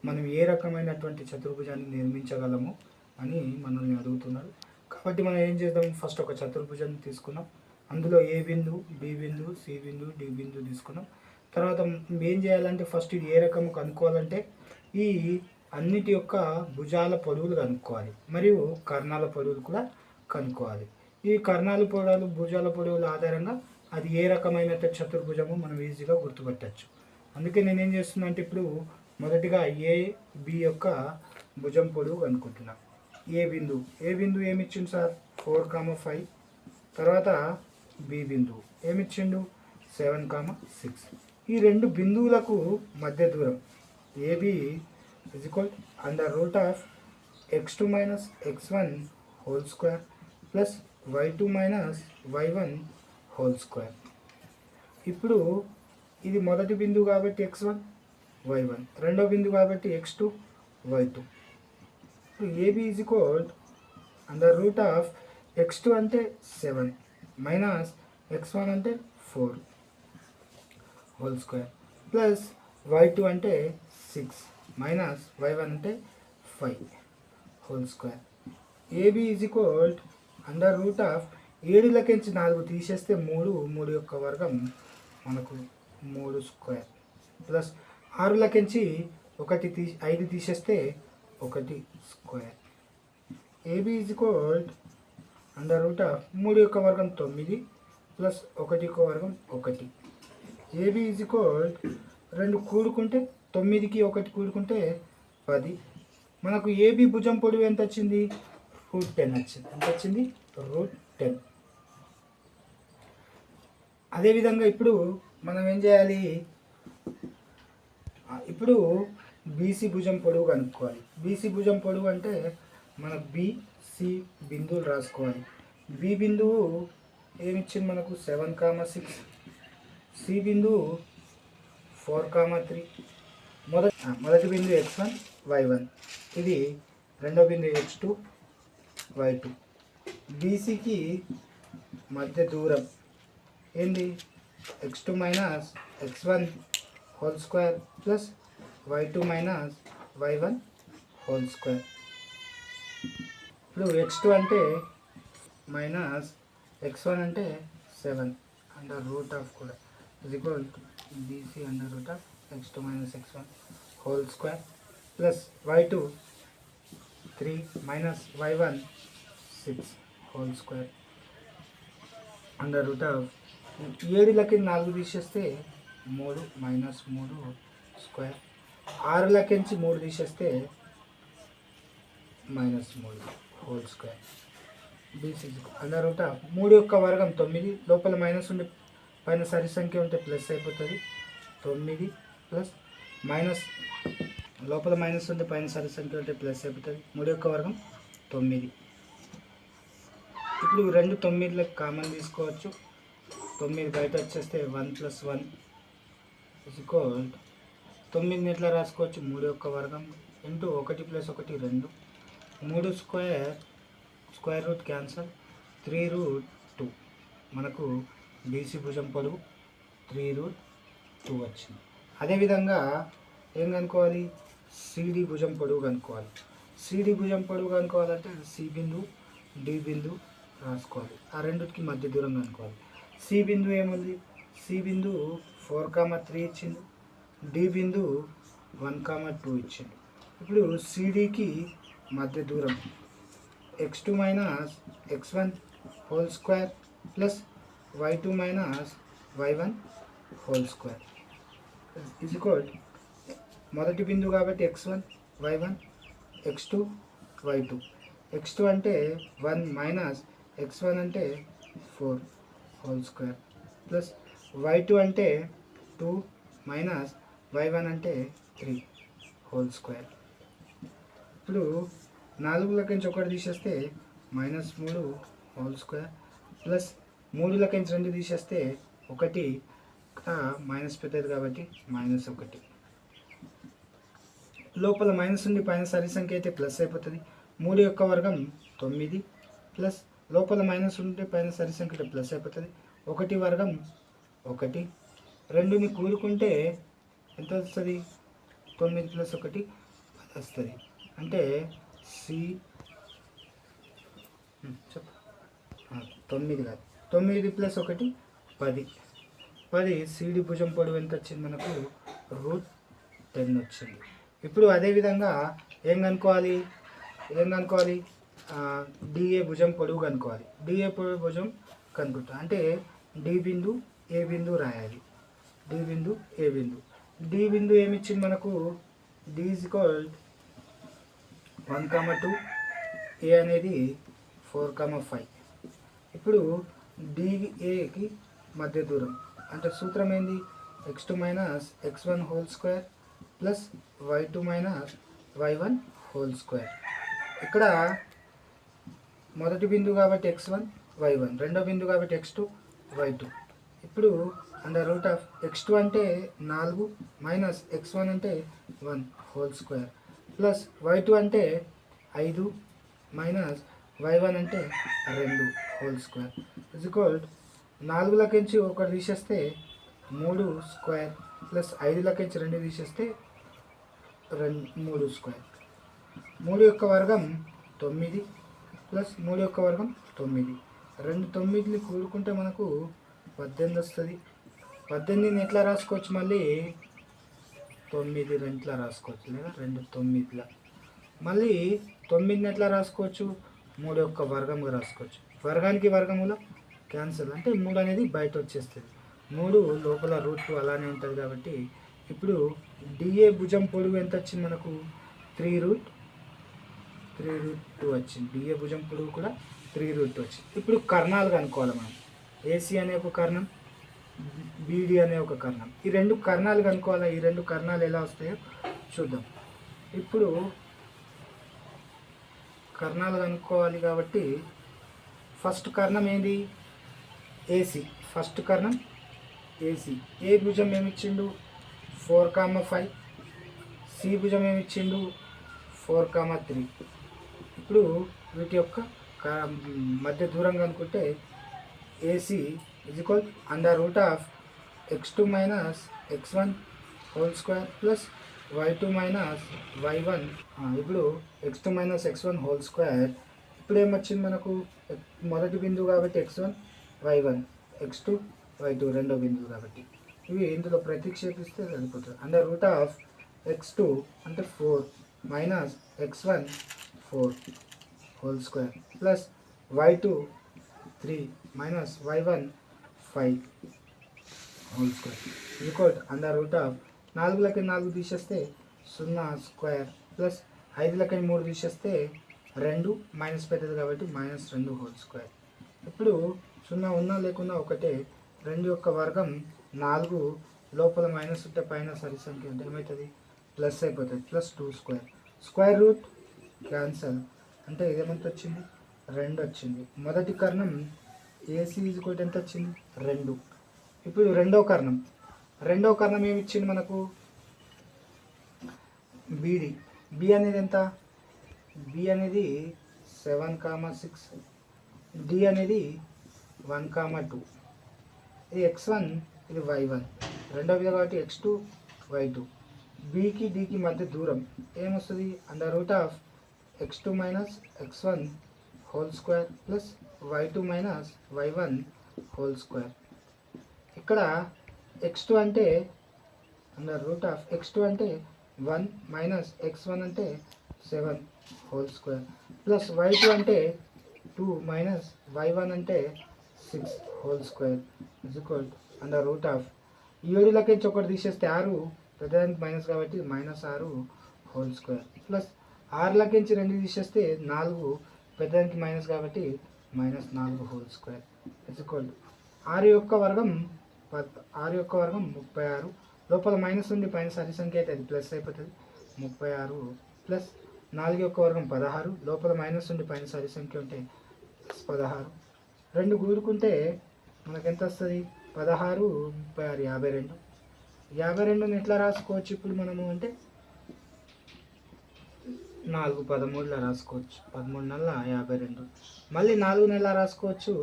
మనం ఏ రకమైనటువంటి చతుర్భుజాన్ని నిర్మించగలము అని మనల్ని అడుగుతున్నారు కాబట్టి మనం ఏం చేద్దాం ఫస్ట్ ఒక చతుర్భుజాన్ని తీసుకున్నాం అందులో ఏ బిందువు బి బిందువు సి బిందువు డి బిందువు తీసుకున్నాం తర్వాత ఏం చేయాలంటే ఫస్ట్ ఇది ఏ రకం కనుక్కోవాలంటే ఈ అన్నిటి యొక్క భుజాల పొడవులు కనుక్కోవాలి మరియు కర్ణాల పొడవులు కూడా కనుక్కోవాలి ఈ కర్ణాల పొడవులు భుజాల పొడవుల ఆధారంగా అది ఏ రకమైన చతుర్భుజము మనం ఈజీగా గుర్తుపట్టచ్చు అందుకే నేను ఏం చేస్తున్నా అంటే ఇప్పుడు మొదటిగా ఏ బి యొక్క భుజం పొడవు కనుక్కుంటున్నా ఏ బిందువు ఏమి ఇచ్చిండు సార్ 4,5 తర్వాత బి బిందువు ఏమిచ్చిండు 7,6 ఈ రెండు బిందువులకు మధ్య దూరం A B equal under root of x2 minus x1 whole square plus y2 minus y1 whole square ఇప్పుడు ఇది మొదటి బిందువు కాబట్టి x1 y1 రెండో బిందువు కాబట్టి x2 y2 ఇప్పుడు AB is equal under root of x2 అంటే 7 మైనస్ x1 అంటే 4 హోల్ స్క్వేర్ ప్లస్ y2 అంటే 6 మైనస్ y1 అంటే 5 whole square AB is equal under root of 7లకెంచి 4 తీసేస్తే 3 యొక్క వర్గం మనకు 3 స్క్వేర్ ప్లస్ 6లకెంచి 5 తీసేస్తే 1 square AB is equal under root of 3 యొక్క వర్గం 9 ప్లస్ 1 యొక్క వర్గం 1 ఏబి ఈజ్ ఈక్వల్ 2 కూడుకుంటే 9కి 1 కూడుకుంటే 10 మనకు ఏబి భుజం పొడవు ఎంత వచ్చింది √10 వచ్చింది ఎంత వచ్చింది √10 అదేవిధంగా ఇప్పుడు మనం ఏం చేయాలి ఇప్పుడు బీసీ భుజం పొడవు కనుక్కోవాలి బీసీ భుజం పొడవు అంటే మన బిసి బిందువులు రాసుకోవాలి బి బిందువు ఏమిచ్చింది మనకు 7,6 సి బిందువు 4,3 మొదటి బిందువు x1 y1 ఇది రెండో బిందువు x2 y2 బీసీకి మధ్య దూరం ఏంది x2 minus x1 whole square plus y2 minus y1 whole square ఇప్పుడు x2 అంటే మైనస్ x1 అంటే 7 అండర్ రూట్ ఆఫ్ కూడా is equal to bc under root of x2 minus x1 whole square plus y2 3 minus y1 6 whole square under root of 7లకి 4 తీసేస్తే 3 మైనస్ 3 స్క్వేర్ 6లకించి 3 తీసేస్తే minus 3 whole square BC under root of 3 యొక్క వర్గం 9 లోపల మైనస్ ఉండి పైన సరి సంఖ్య ఉంటే ప్లస్ అయిపోతుంది 9 ప్లస్ మైనస్ లోపల మైనస్ ఉంటే పైన సరి సంఖ్య ఉంటే ప్లస్ అయిపోతుంది 3 యొక్క వర్గం 9 ఇప్పుడు 2 9లకు కామన్ తీసుకోవచ్చు 9 బయట వచ్చేస్తే 1 + 1 = 9ని ఎట్లా రాసుకోవచ్చు 3 యొక్క వర్గం ఇంటూ 1 + 1 2 3 స్క్వేర్ రూట్ క్యాన్సల్ 3√2 మనకు బీసీ భుజం పొడవు 3√2 వచ్చింది అదేవిధంగా ఏం కనుక్కోవాలి సిడి భుజం పొడవు కనుక్కోవాలి సిడి భుజం పొడవు కనుక్కోవాలంటే సి బిందువు డి బిందువు రాసుకోవాలి ఆ రెండుకి మధ్య దూరం కనుక్కోవాలి సి బిందువు ఏముంది సి బిందు 4,3 ఇచ్చిండు, డి బిందు 1,2 ఇచ్చిండు. ఇప్పుడు సిడికి మధ్య దూరం x2 minus x1 whole square plus y2 minus y1 whole square is equal మొదటి బిందువు కాబట్టి x1 y1 x2 y2. x2 అంటే 1 మైనస్ x1 అంటే 4 హోల్ స్క్వేర్ ప్లస్ y2 అంటే 2 మైనస్ y1 అంటే 3 హోల్ స్క్వేర్. ఇప్పుడు 4 ఒకటి తీసేస్తే -3 హోల్ స్క్వేర్ ప్లస్ 3 2 తీసేస్తే 1 మైనస్ పెద్దది కాబట్టి -1. లోపల మైనస్ ఉండి పైన సరి సంఖ్య అయితే ప్లస్ అయిపోతుంది. 3 యొక్క వర్గం 9 ప్లస్ లోపల మైనస్ ఉంటే పైన సరి సంఖ్య ప్లస్ అయిపోతుంది. 1 వర్గం 1. 2ని కూడుకుంటే ఎంత వస్తుంది? 9 + 1 వస్తుంది. అంటే సి 9 కాదు, 9 + 1 10. 10 సిడి భుజం పొడవు ఎంత వచ్చింది మనకు? √10 వచ్చింది. ఇప్పుడు అదేవిధంగా ఏం కనుక్కోవాలి? డిఏ భుజం పొడవు కనుక్కోవాలి. డిఏ భుజం కనుక్కుంటా అంటే డి బిందు ఏ బిందు రాయాలి. డి బిందు ఏ బిందు. డి బిందు ఏమిచ్చింది మనకు? డి ఈజ్ ఈక్వల్ 1,2, ఏ అనేది 4,5. ఇప్పుడు డిఏకి మధ్య దూరం అంటే సూత్రం ఏంది? x2 minus x1 whole square plus y2 minus y1 whole square. ఇక్కడ మొదటి బిందువు కాబట్టి x1 y1, రెండో బిందువు కాబట్టి x2 y2. ఇప్పుడు x2 అంటే 4 మైనస్ x1 అంటే 1 హోల్ స్క్వేర్ ప్లస్ y2 అంటే 5 మైనస్ y1 అంటే 2 హోల్ స్క్వేర్ ఇజ్ ఈక్వల్ 4 ఒకటి తీసేస్తే 3 స్క్వేర్ ప్లస్ 5 2 తీసేస్తే 3 స్క్వేర్. 3 యొక్క వర్గం 9 ప్లస్ 3 యొక్క వర్గం 9. 2 9ని కూడుకుంటే మనకు 18 వస్తుంది. 18ని ఎట్లా రాసుకోవచ్చు? మళ్ళీ 9 రెంట్లా రాసుకోవచ్చు, లేదా 2 9ల. మళ్ళీ 9ని ఎట్లా రాసుకోవచ్చు? 3 యొక్క వర్గంగా రాసుకోవచ్చు. వర్గానికి వర్గములో క్యాన్సల్ అంటే 3 అనేది బయట వచ్చేస్తుంది. 3 లోపల √2 అలానే ఉంటుంది కాబట్టి ఇప్పుడు డిఏ భుజం పొడవు ఎంత వచ్చింది మనకు? 3√2 వచ్చింది. డిఏ భుజం పొడవు కూడా 3√2 వచ్చింది. ఇప్పుడు కర్ణాలు కనుక్కోవాలి మనం. ఏసీ అనే ఒక కర్ణం, బీడి అనే ఒక కర్ణం. ఈ 2 కర్ణాలు కనుక్కోవాలి. ఈ 2 కర్ణాలు ఎలా వస్తాయో చూద్దాం. ఇప్పుడు కర్ణాలు కనుక్కోవాలి కాబట్టి ఫస్ట్ కర్ణం ఏంది? ఏసీ. ఫస్ట్ కర్ణం ఏసీ. ఏ భుజం ఏమిచ్చిండు? 4,5. సి భుజం ఏమిచ్చిండు? 4,3. ఇప్పుడు వీటి యొక్క మధ్య దూరం కనుక్కుంటే AC is equal x2 minus x1 whole square plus y2 minus y1. ఇప్పుడు x2 minus x1 whole square. ఇప్పుడు ఏమొచ్చింది మనకు? మొదటి బిందువు కాబట్టి x1 y1, x2 y2 రెండో బిందువు కాబట్టి ఇవి ఇందులో ప్రతిక్షేపిస్తే సరిపోతుంది. x2 అంటే 4 minus x1 4 whole square plus y2 3 minus y1 5 whole square equal 4 4 తీసేస్తే 0 స్క్వేర్ ప్లస్ 5 3 తీసేస్తే 2 మైనస్ పెద్దది కాబట్టి -2 హోల్ స్క్వేర్. ఇప్పుడు 0 ఉన్నా లేకున్నా ఒకటే. 2 యొక్క వర్గం 4, లోపల మైనస్ ఉంటే పైన సరి సంఖ్య అంటే ఏమవుతుంది? ప్లస్ అయిపోతుంది. Plus 2 square. Square root cancel అంటే ఇదేమంత వచ్చింది? 2 వచ్చింది. మొదటి కర్ణం ఏసీ ఈజ్ ఈక్వల్ ఎంత వచ్చింది? 2. ఇప్పుడు రెండో కర్ణం ఏమి ఇచ్చింది మనకు? బీడి. బి అనేది ఎంత? బి అనేది 7,6. డి అనేది 1,2. ఇది x1, ఇది y1 రెండో విధంగా కాబట్టి x2 y2. బీకి డికి మధ్య దూరం ఏమొస్తుంది? x2 minus x1 whole square plus y2 minus y1 whole square. ఇక్కడ x2 అంటే అండర్ రూట్ ఆఫ్ x2 అంటే 1 మైనస్ x1 అంటే 7 హోల్ స్క్వేర్ ప్లస్ y2 అంటే 2 మైనస్ y1 అంటే 6 whole square is equal under root of 7లకి ఒకటి తీసేస్తే 6 పెద్దదానికి మైనస్ కాబట్టి -6 హోల్ స్క్వేర్ ప్లస్ 6లకి 2 తీసేస్తే 4 పెద్దదానికి మైనస్ కాబట్టి -4 హోల్ స్క్వేర్ ఇజ్ ఈక్వల్ 6 యొక్క వర్గం 36 లోపల మైనస్ ఉండి పైన సరి సంఖ్య అయితే అది ప్లస్ అయిపోతుంది 36 ప్లస్ 4 యొక్క వర్గం 16 లోపల మైనస్ ఉండి పైన సరి సంఖ్య ఉంటే ప్లస్ 16 రెండు కూడుకుంటే మనకు ఎంత వస్తుంది 16 36 52ని ఎట్లా రాసుకోవచ్చు ఇప్పుడు మనము అంటే 4 13లా రాసుకోవచ్చు 13 నెలల 52 మళ్ళీ 4 నెలల రాసుకోవచ్చు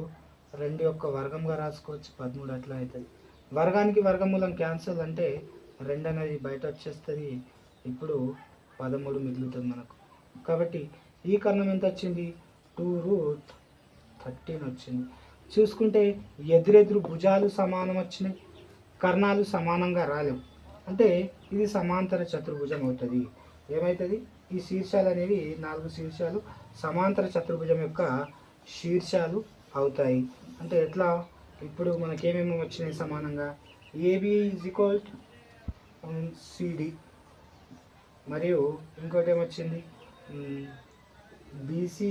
2 యొక్క వర్గంగా రాసుకోవచ్చు 13 అట్లా అవుతుంది వర్గానికి వర్గమూలం క్యాన్సల్ అంటే 2 అనేది బయట వచ్చేస్తుంది ఇప్పుడు 13 మిగులుతుంది మనకు కాబట్టి ఈ కర్ణం ఎంత వచ్చింది 2√13 వచ్చింది చూసుకుంటే ఎదురెదురు భుజాలు సమానం వచ్చినాయి కర్ణాలు సమానంగా రాలేవు అంటే ఇది సమాంతర చతుర్భుజం అవుతుంది ఏమవుతుంది ఈ శీర్షాలు అనేవి 4 శీర్షాలు సమాంతర చతుర్భుజం యొక్క శీర్షాలు అవుతాయి అంటే ఎట్లా ఇప్పుడు మనకేమేమి వచ్చినాయి సమానంగా ఏబి ఈజ్ ఈక్వల్ సిడి మరియు ఇంకోటి ఏమొచ్చింది బీసీ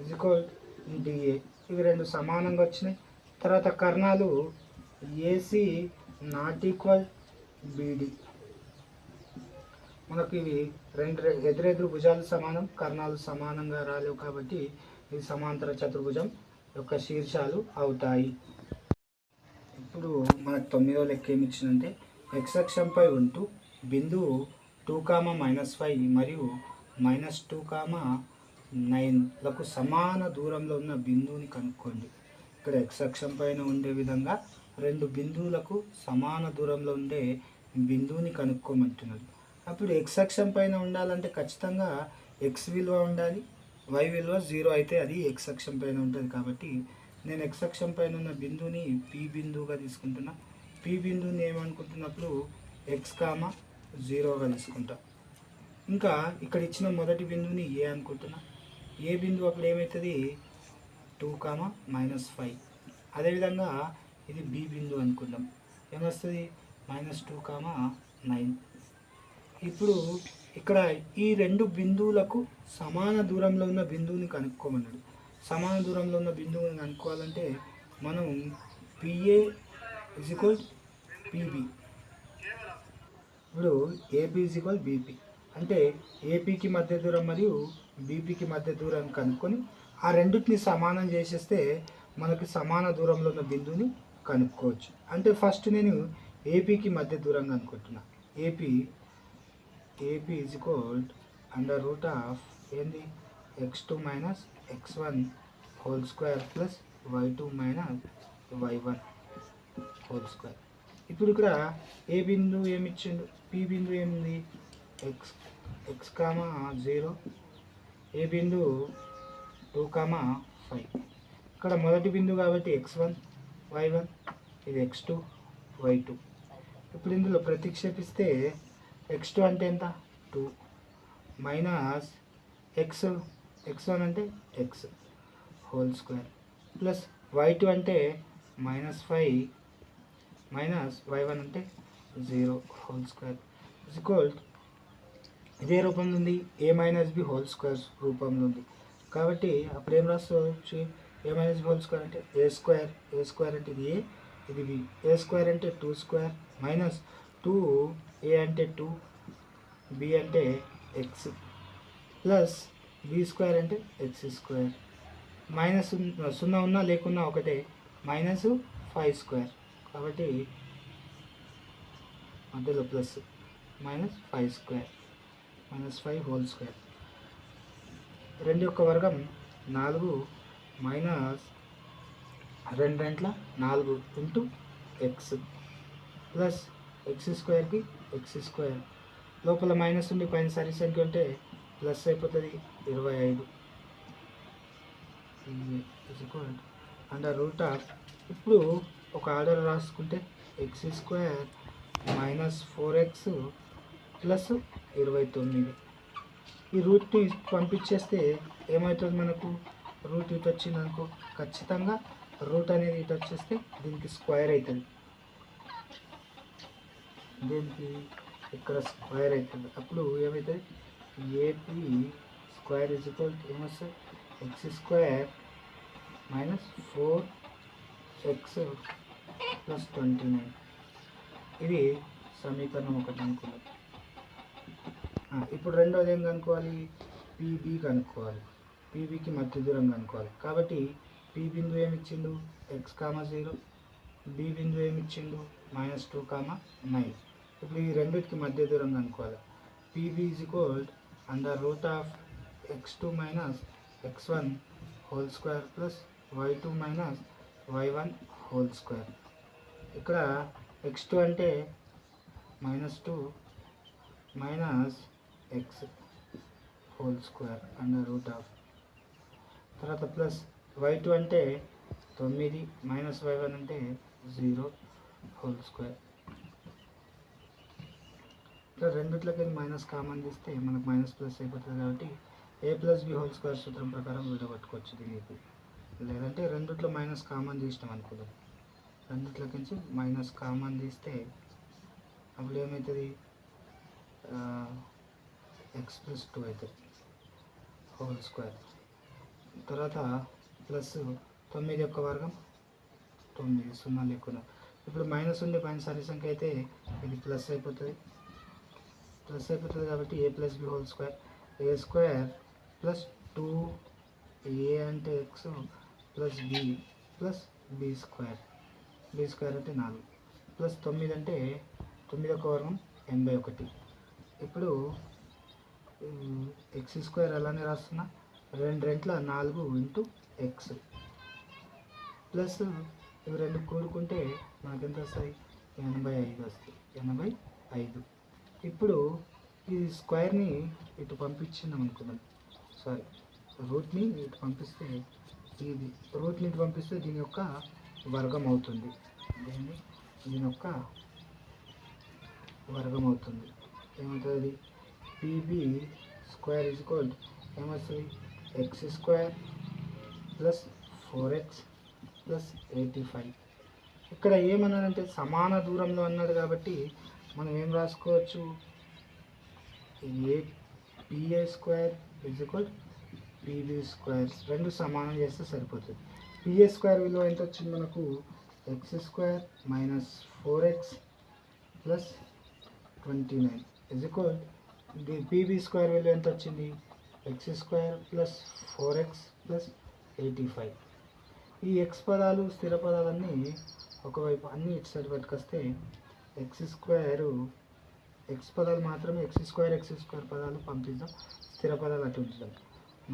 ఈజ్ ఈక్వల్ డిఏ ఇవి రెండు సమానంగా వచ్చినాయి తర్వాత కర్ణాలు ఏసీ నాట్ ఈక్వల్ బీడి మనకు ఇవి ఎదురెదురు భుజాలు సమానం కర్ణాలు సమానంగా రాలేవు కాబట్టి ఇది సమాంతర చతుర్భుజం యొక్క శీర్షాలు అవుతాయి ఇప్పుడు మనకు 9వ లెక్క ఏమి ఇచ్చిందంటే x అక్షంపై ఉంటూ బిందువు 2, -5 మరియు -2, 9లకు సమాన దూరంలో ఉన్న బిందువుని కనుక్కోండి ఇక్కడ x అక్షం పైన ఉండే విధంగా రెండు బిందువులకు సమాన దూరంలో ఉండే బిందువుని కనుక్కోమంటున్నాడు అప్పుడు x అక్షం పైన ఉండాలంటే ఖచ్చితంగా x విలువ ఉండాలి y విలువ 0 అయితే అది x అక్షం పైన ఉంటుంది కాబట్టి నేను x అక్షం పైన ఉన్న బిందువుని p బిందువుగా తీసుకుంటున్నా p బిందువుని ఏమనుకుంటున్నప్పుడు x, 0గా తీసుకుంటా ఇంకా ఇక్కడ ఇచ్చిన మొదటి బిందువుని a అనుకుంటున్నా ఏ బిందువు అప్పుడు ఏమవుతుంది 2, -5 అదేవిధంగా ఇది b బిందువు అనుకుందాం ఏమొస్తుంది -2, 9 ఇప్పుడు ఇక్కడ ఈ రెండు బిందువులకు సమాన దూరంలో ఉన్న బిందువుని కనుక్కోమన్నాడు సమాన దూరంలో ఉన్న బిందువుని కనుక్కోవాలంటే మనం పిఏ ఇజ్ ఈక్వల్ పిబి ఇప్పుడు ఏబి ఇజ్ ఈక్వల్ బీపీ అంటే ఏపీకి మధ్య దూరం మరియు బీపీకి మధ్య దూరం కనుక్కొని ఆ రెండింటిని సమానం చేసేస్తే మనకి సమాన దూరంలో ఉన్న బిందువుని కనుక్కోవచ్చు అంటే ఫస్ట్ నేను ఏపీకి మధ్య దూరం కనుక్కుంటున్నా AP is equal under root of ఏంది x2 - x1 whole square plus y2 - y1 whole square ఇప్పుడు ఇక్కడ ఏ బిందువు ఏమి ఇచ్చిండు పి బిందువు ఏముంది x, 0 ఏ బిందువు 2, 5 ఇక్కడ మొదటి బిందువు కాబట్టి x1 y1 ఇది x2 y2 ఇప్పుడు ఇందులో ప్రతిక్షేపిస్తే x2 అంటే ఎంత 2 మైనస్ x1 అంటే x whole square plus y2 అంటే -5 మైనస్ y1 అంటే 0 హోల్ స్క్వేర్ ఇజ్ ఈక్వల్ ఇదే రూపంలో ఉంది a - b హోల్ స్క్వేర్ రూపంలో ఉంది కాబట్టి అప్పుడు ఏం రాసుకోవచ్చు a - b హోల్ స్క్వేర్ అంటే a స్క్వేర్ అంటే ఇది a ఇది b a స్క్వేర్ అంటే 2 స్క్వేర్ మైనస్ 2 a అంటే 2 b అంటే x ప్లస్ b స్క్వేర్ అంటే x స్క్వేర్ మైనస్ 0 ఉన్నా లేకున్నా ఒకటే -5 స్క్వేర్ కాబట్టి మధ్యలో ప్లస్ -5 స్క్వేర్ -5 హోల్ స్క్వేర్ 2 యొక్క వర్గం 4 minus 2 రెంట్ల 4 into x plus x స్క్వేర్కి x square లోపల మైనస్ ఉండి పైన సరి సంఖ్య ఉంటే ప్లస్ అయిపోతుంది 25 అండర్ రూట్ ఆఫ్ ఇప్పుడు ఒక ఆర్డర్ రాసుకుంటే X square minus 4x plus 29. ఈ రూట్ని పంపించేస్తే ఏమవుతుంది, మనకు రూట్ ఇటు వచ్చింది అనుకో, ఖచ్చితంగా రూట్ అనేది ఇటు వచ్చేస్తే దీనికి స్క్వేర్ అవుతుంది, దీనికి ఇక్కడ స్క్వేర్ అవుతుంది. అప్పుడు ఏమవుతుంది, ఏపీ స్క్వేర్ ఇజ్ ఈక్వల్ ఏమొస్తుంది, X square minus 4x plus 29. ఇది సమీకరణం 1 అనుకున్నాం. ఇప్పుడు రెండోది ఏం కనుక్కోవాలి, పీబీ కనుక్కోవాలి. పీబీకి మధ్య దూరం కనుక్కోవాలి. కాబట్టి పీ బిందు ఏమి ఇచ్చిండు, x,0, బి బిందు ఏమి ఇచ్చిండు, -2,9. ఇప్పుడు ఈ రెండింటికి మధ్య దూరం కనుక్కోవాలి. PB is equal √x2 minus x1 whole square plus y2 minus y1 whole square. ఇక్కడ x2 అంటే -2 మైనస్ x హోల్ స్క్వేర్ √, తర్వాత ప్లస్ y2 అంటే 9 మైనస్ y1 అంటే 0 హోల్ స్క్వేర్. ఇక్కడ రెండిట్లకి మైనస్ కామన్ తీస్తే మనకు మైనస్ ప్లస్ అయిపోతుంది. కాబట్టి a plus B whole square సూత్రం ప్రకారం విడగొట్టుకోవచ్చు దీనికి. లేదంటే రెండిట్లో మైనస్ కామన్ తీసినాం అనుకుందాం, రెండిట్లకి నుంచి మైనస్ కామన్ తీస్తే అప్పుడు ఏమవుతుంది, ఎక్స్ ప్లస్ 2 అవుతుంది హోల్ స్క్వేర్. తర్వాత ప్లస్ 9 యొక్క వర్గం 9, 0 లేకుండా. ఇప్పుడు మైనస్ ఉండే పైన సరి సంఖ్య అయితే ఇది ప్లస్ అయిపోతుంది, కాబట్టి ఏ plus B whole square, A square plus 2a అంటే X plus B plus B square అంటే 4 ప్లస్ 9 అంటే 9 యొక్క వర్గం 81. ఇప్పుడు ఎక్స్ స్క్వేర్ అలానే రాస్తున్నా, 2 రెట్ల 4 ఇంటూ ఎక్స్ ప్లస్ ఇవి రెండు కూడుకుంటే మనకు ఎంత వస్తాయి, 85 వస్తాయి, 85. ఇప్పుడు ఈ స్క్వేర్ని ఇటు పంపించినాం అనుకుందాం, రూట్ని ఇటు పంపిస్తే, రూట్ని ఇటు పంపిస్తే దీని యొక్క వర్గం అవుతుంది, దీని యొక్క వర్గం అవుతుంది. ఏమవుతుంది, పీబీ స్క్వేర్ ఇజ్ ఈక్వల్ ఏమొస్తుంది, X square plus 4x plus 85. ఇక్కడ ఏమన్నాడంటే సమాన దూరంలో అన్నాడు కాబట్టి మనం ఏం రాసుకోవచ్చు, PA square is equal PB square, రెండు సమానం చేస్తే సరిపోతుంది. పిఏ స్క్వేర్ విలువ ఎంత వచ్చింది మనకు, X square minus 4x plus 29 is equal, PB square విలువ ఎంత వచ్చింది, X square plus 4x plus 85. ఈ ఎక్స్ పదాలు స్థిర పదాలన్నీ ఒకవైపు అన్నీ ఇటు సైడ్ పట్టుకొస్తే ఎక్స్ పదాలు మాత్రమే ఎక్స్ స్క్వేర్ పదాలు పంపిద్దాం, స్థిర పదాలు అటు ఉంచుదాం.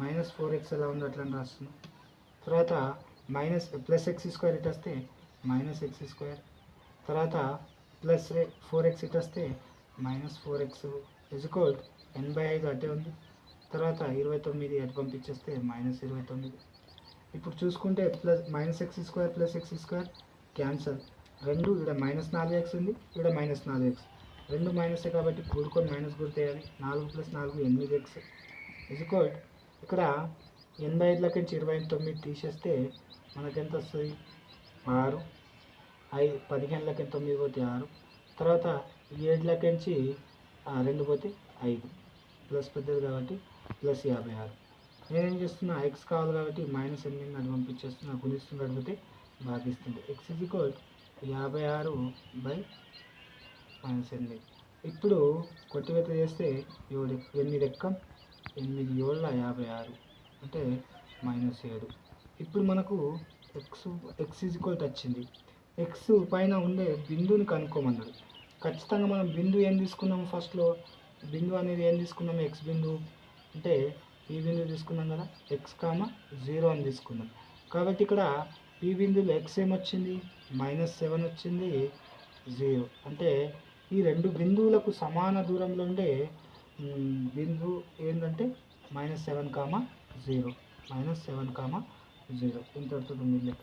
-4x ఎలా ఉందో అట్లా రాస్తున్నాం. తర్వాత ప్లస్ ఎక్స్ స్క్వేర్ ఇటు వస్తే -x², తర్వాత ప్లస్ 4x ఇటు వస్తే -4x ఇజ్ ఈక్వల్ 85 అటే ఉంది. తర్వాత 29 అటు పంపించేస్తే -29. ఇప్పుడు చూసుకుంటే plus -x² plus x² cancel, రెండు ఇక్కడ -4x ఉంది, ఇక్కడ -4x, రెండు మైనస్ కాబట్టి కూడుకొని మైనస్ గుర్తేయాలి. 4 + 4 8x ఇజ్ ఈక్వల్, ఇక్కడ 85 నుంచి 29 తీసేస్తే మనకెంత వస్తుంది, 6, 15 9 పోతే 6, తర్వాత 7 నుంచి 2 పోతే 5, ప్లస్ పెద్దది కాబట్టి ప్లస్ 56. నేనేం చేస్తున్నా, ఎక్స్ కావాలి కాబట్టి -8 అటు పంపించేస్తున్నా, గుణిస్తుంది అడిగితే భాగిస్తుంది. X is equal 56/-8. ఇప్పుడు కొట్టివేత చేస్తే 8 ఎక్కం 8 7 56 అంటే -7. ఇప్పుడు మనకు ఎక్స్ ఇజ్ ఈక్వల్ వచ్చింది. ఎక్స్ పైన ఉండే బిందువుని కనుక్కోమన్నాడు. ఖచ్చితంగా మనం బిందువు ఏం తీసుకున్నాము, ఫస్ట్లో బిందువు అనేది ఏం తీసుకున్నాము, ఎక్స్ బిందువు అంటే ఈ బిందువు తీసుకున్నాం కదా, x,0 అని తీసుకున్నాం. కాబట్టి ఇక్కడ ఈ బిందువులో ఎక్స్ ఏమొచ్చింది, -7 వచ్చింది, 0 అంటే ఈ రెండు బిందువులకు సమాన దూరంలో ఉండే బిందువు ఏంటంటే -7,0, ఇంతటితో మీరు లెక్క.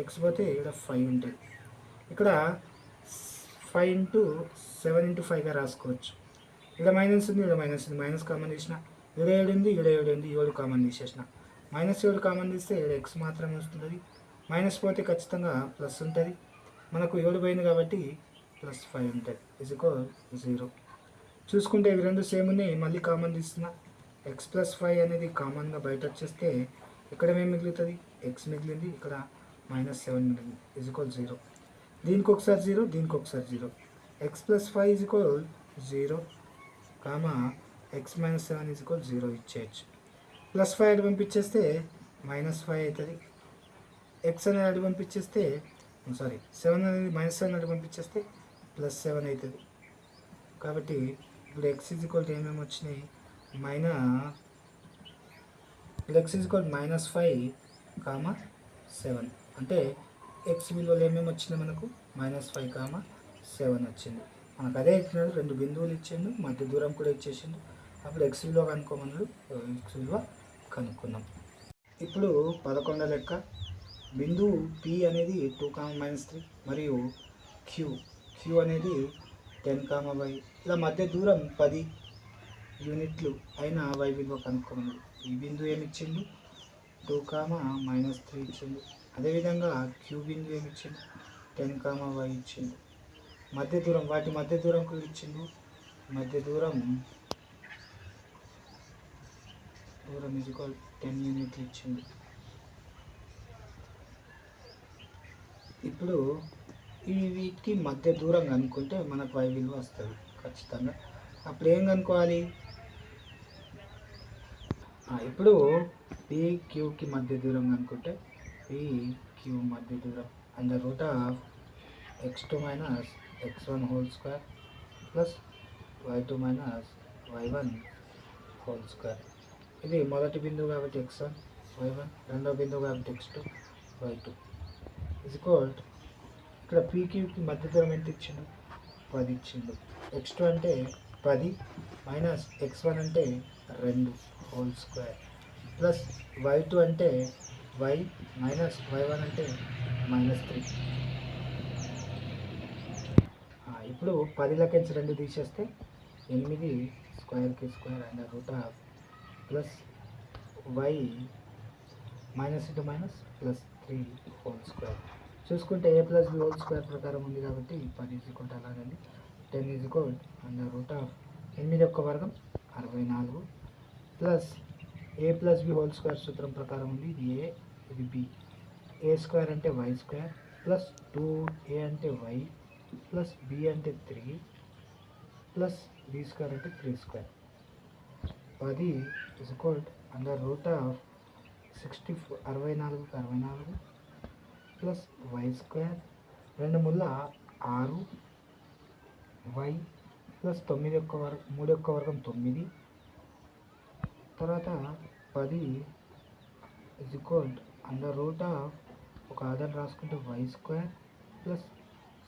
ఎక్స్ పోతే ఇక్కడ 5 ఉంటుంది. ఇక్కడ 5 ఇంటూ 7 ఇంటూ 5గా రాసుకోవచ్చు. ఇక్కడ మైనస్ ఉంది, ఇక్కడ మైనస్ ఉంది, మైనస్ కామన్ తీసిన. ఇక్కడ 7 ఉంది, ఇక్కడ 7 ఉంది, 7 కామన్ తీసేసిన. -7 కామన్ తీస్తే ఇక్కడ ఎక్స్ మాత్రమే వస్తుంది. మైనస్ పోతే ఖచ్చితంగా ప్లస్ ఉంటుంది. మనకు 7 పోయింది కాబట్టి +5 ఉంటుంది. =0. చూసుకుంటే ఇవి రెండు సేమ్ ఉన్నాయి. మళ్ళీ కామన్ తీస్తున్నా. x+5 అనేది కామన్గా బయట వచ్చేస్తే ఇక్కడ ఏం మిగులుతుంది? ఎక్స్ మిగిలింది, ఇక్కడ -7 మిగిలింది. =0. దీనికి ఒకసారి 0, దీనికి ఒకసారి 0. x+5 0, x - 7 0 ఇచ్చేయచ్చు. +5 అటు పంపించేస్తే -5 అవుతుంది. ఎక్స్ అనేది అటు పంపించేస్తే 7 అనేది -7 అటు పంపించేస్తే +7 అవుతుంది. కాబట్టి ఇప్పుడు x ఏమేమి వచ్చినాయి? -5, 7. అంటే ఎక్స్ విలువలు ఏమేమి వచ్చినాయి మనకు? -5, 7 వచ్చింది. మనకు అదే ఇచ్చినాడు, 2 బిందువులు ఇచ్చిండు, మధ్య దూరం కూడా ఇచ్చేసిండు. అప్పుడు ఎక్స్ విలువ కనుక్కోమన్నాడు, ఎక్స్ విలువ కనుక్కున్నాం. ఇప్పుడు 11వ లెక్క. బిందువు P అనేది 2, -3 మరియు Q అనేది 10, y. ఇలా మధ్య దూరం 10 యూనిట్లు అయిన y విలువ కనుక్కోమన్నాడు. ఈ బిందువు ఏమి ఇచ్చిండు? 2, -3 ఇచ్చిండు. అదేవిధంగా Q బిందువు ఏమి ఇచ్చిండు? 10, y ఇచ్చిండు. మధ్య దూరం, వాటి మధ్య దూరం కూడా ఇచ్చిండు. మధ్య దూరం 10 యూనిట్లు ఇచ్చిండు. ఇప్పుడు ఈ వీటికి మధ్య దూరం కనుక్కుంటే మనకు y విలువ వస్తుంది ఖచ్చితంగా. అప్పుడు ఏం కనుక్కోవాలి? ఇప్పుడు PQకి మధ్య దూరం కనుక్కుంటే PQ మధ్య దూరం √x2 - x1 whole square y2 - y1 whole square. ఇది మొదటి బిందువు కాబట్టి x1, y1, రెండవ బిందువు కాబట్టి x2, y2. ఇక్కడ PQకి మధ్య దూరం ఎంత ఇచ్చిండు? 10 ఇచ్చిండు. x2 అంటే 10 -x1 అంటే 2 హోల్ స్క్వేర్ y2 అంటే y -y1 అంటే -3. ఇప్పుడు 10లకెంచి 2 తీసేస్తే 8 స్క్వేర్కి స్క్వేర్ √y -3 హోల్ స్క్వేర్. చూసుకుంటే a + b హోల్ స్క్వేర్ ప్రకారం ఉంది కాబట్టి 10 అలాగండి. 10 √8 యొక్క వర్గం 64 a + b హోల్ స్క్వేర్ సూత్రం ప్రకారం ఉంది. ఇది a, ఇది b. a² అంటే y² 2a అంటే y b అంటే 3 b² అంటే 3². 10 √64 y² 2 ముళ్ళ 6 y 9 యొక్క వర్గం 3 యొక్క వర్గం 9. తర్వాత 10 ఒక ఆధారం రాసుకుంటే y²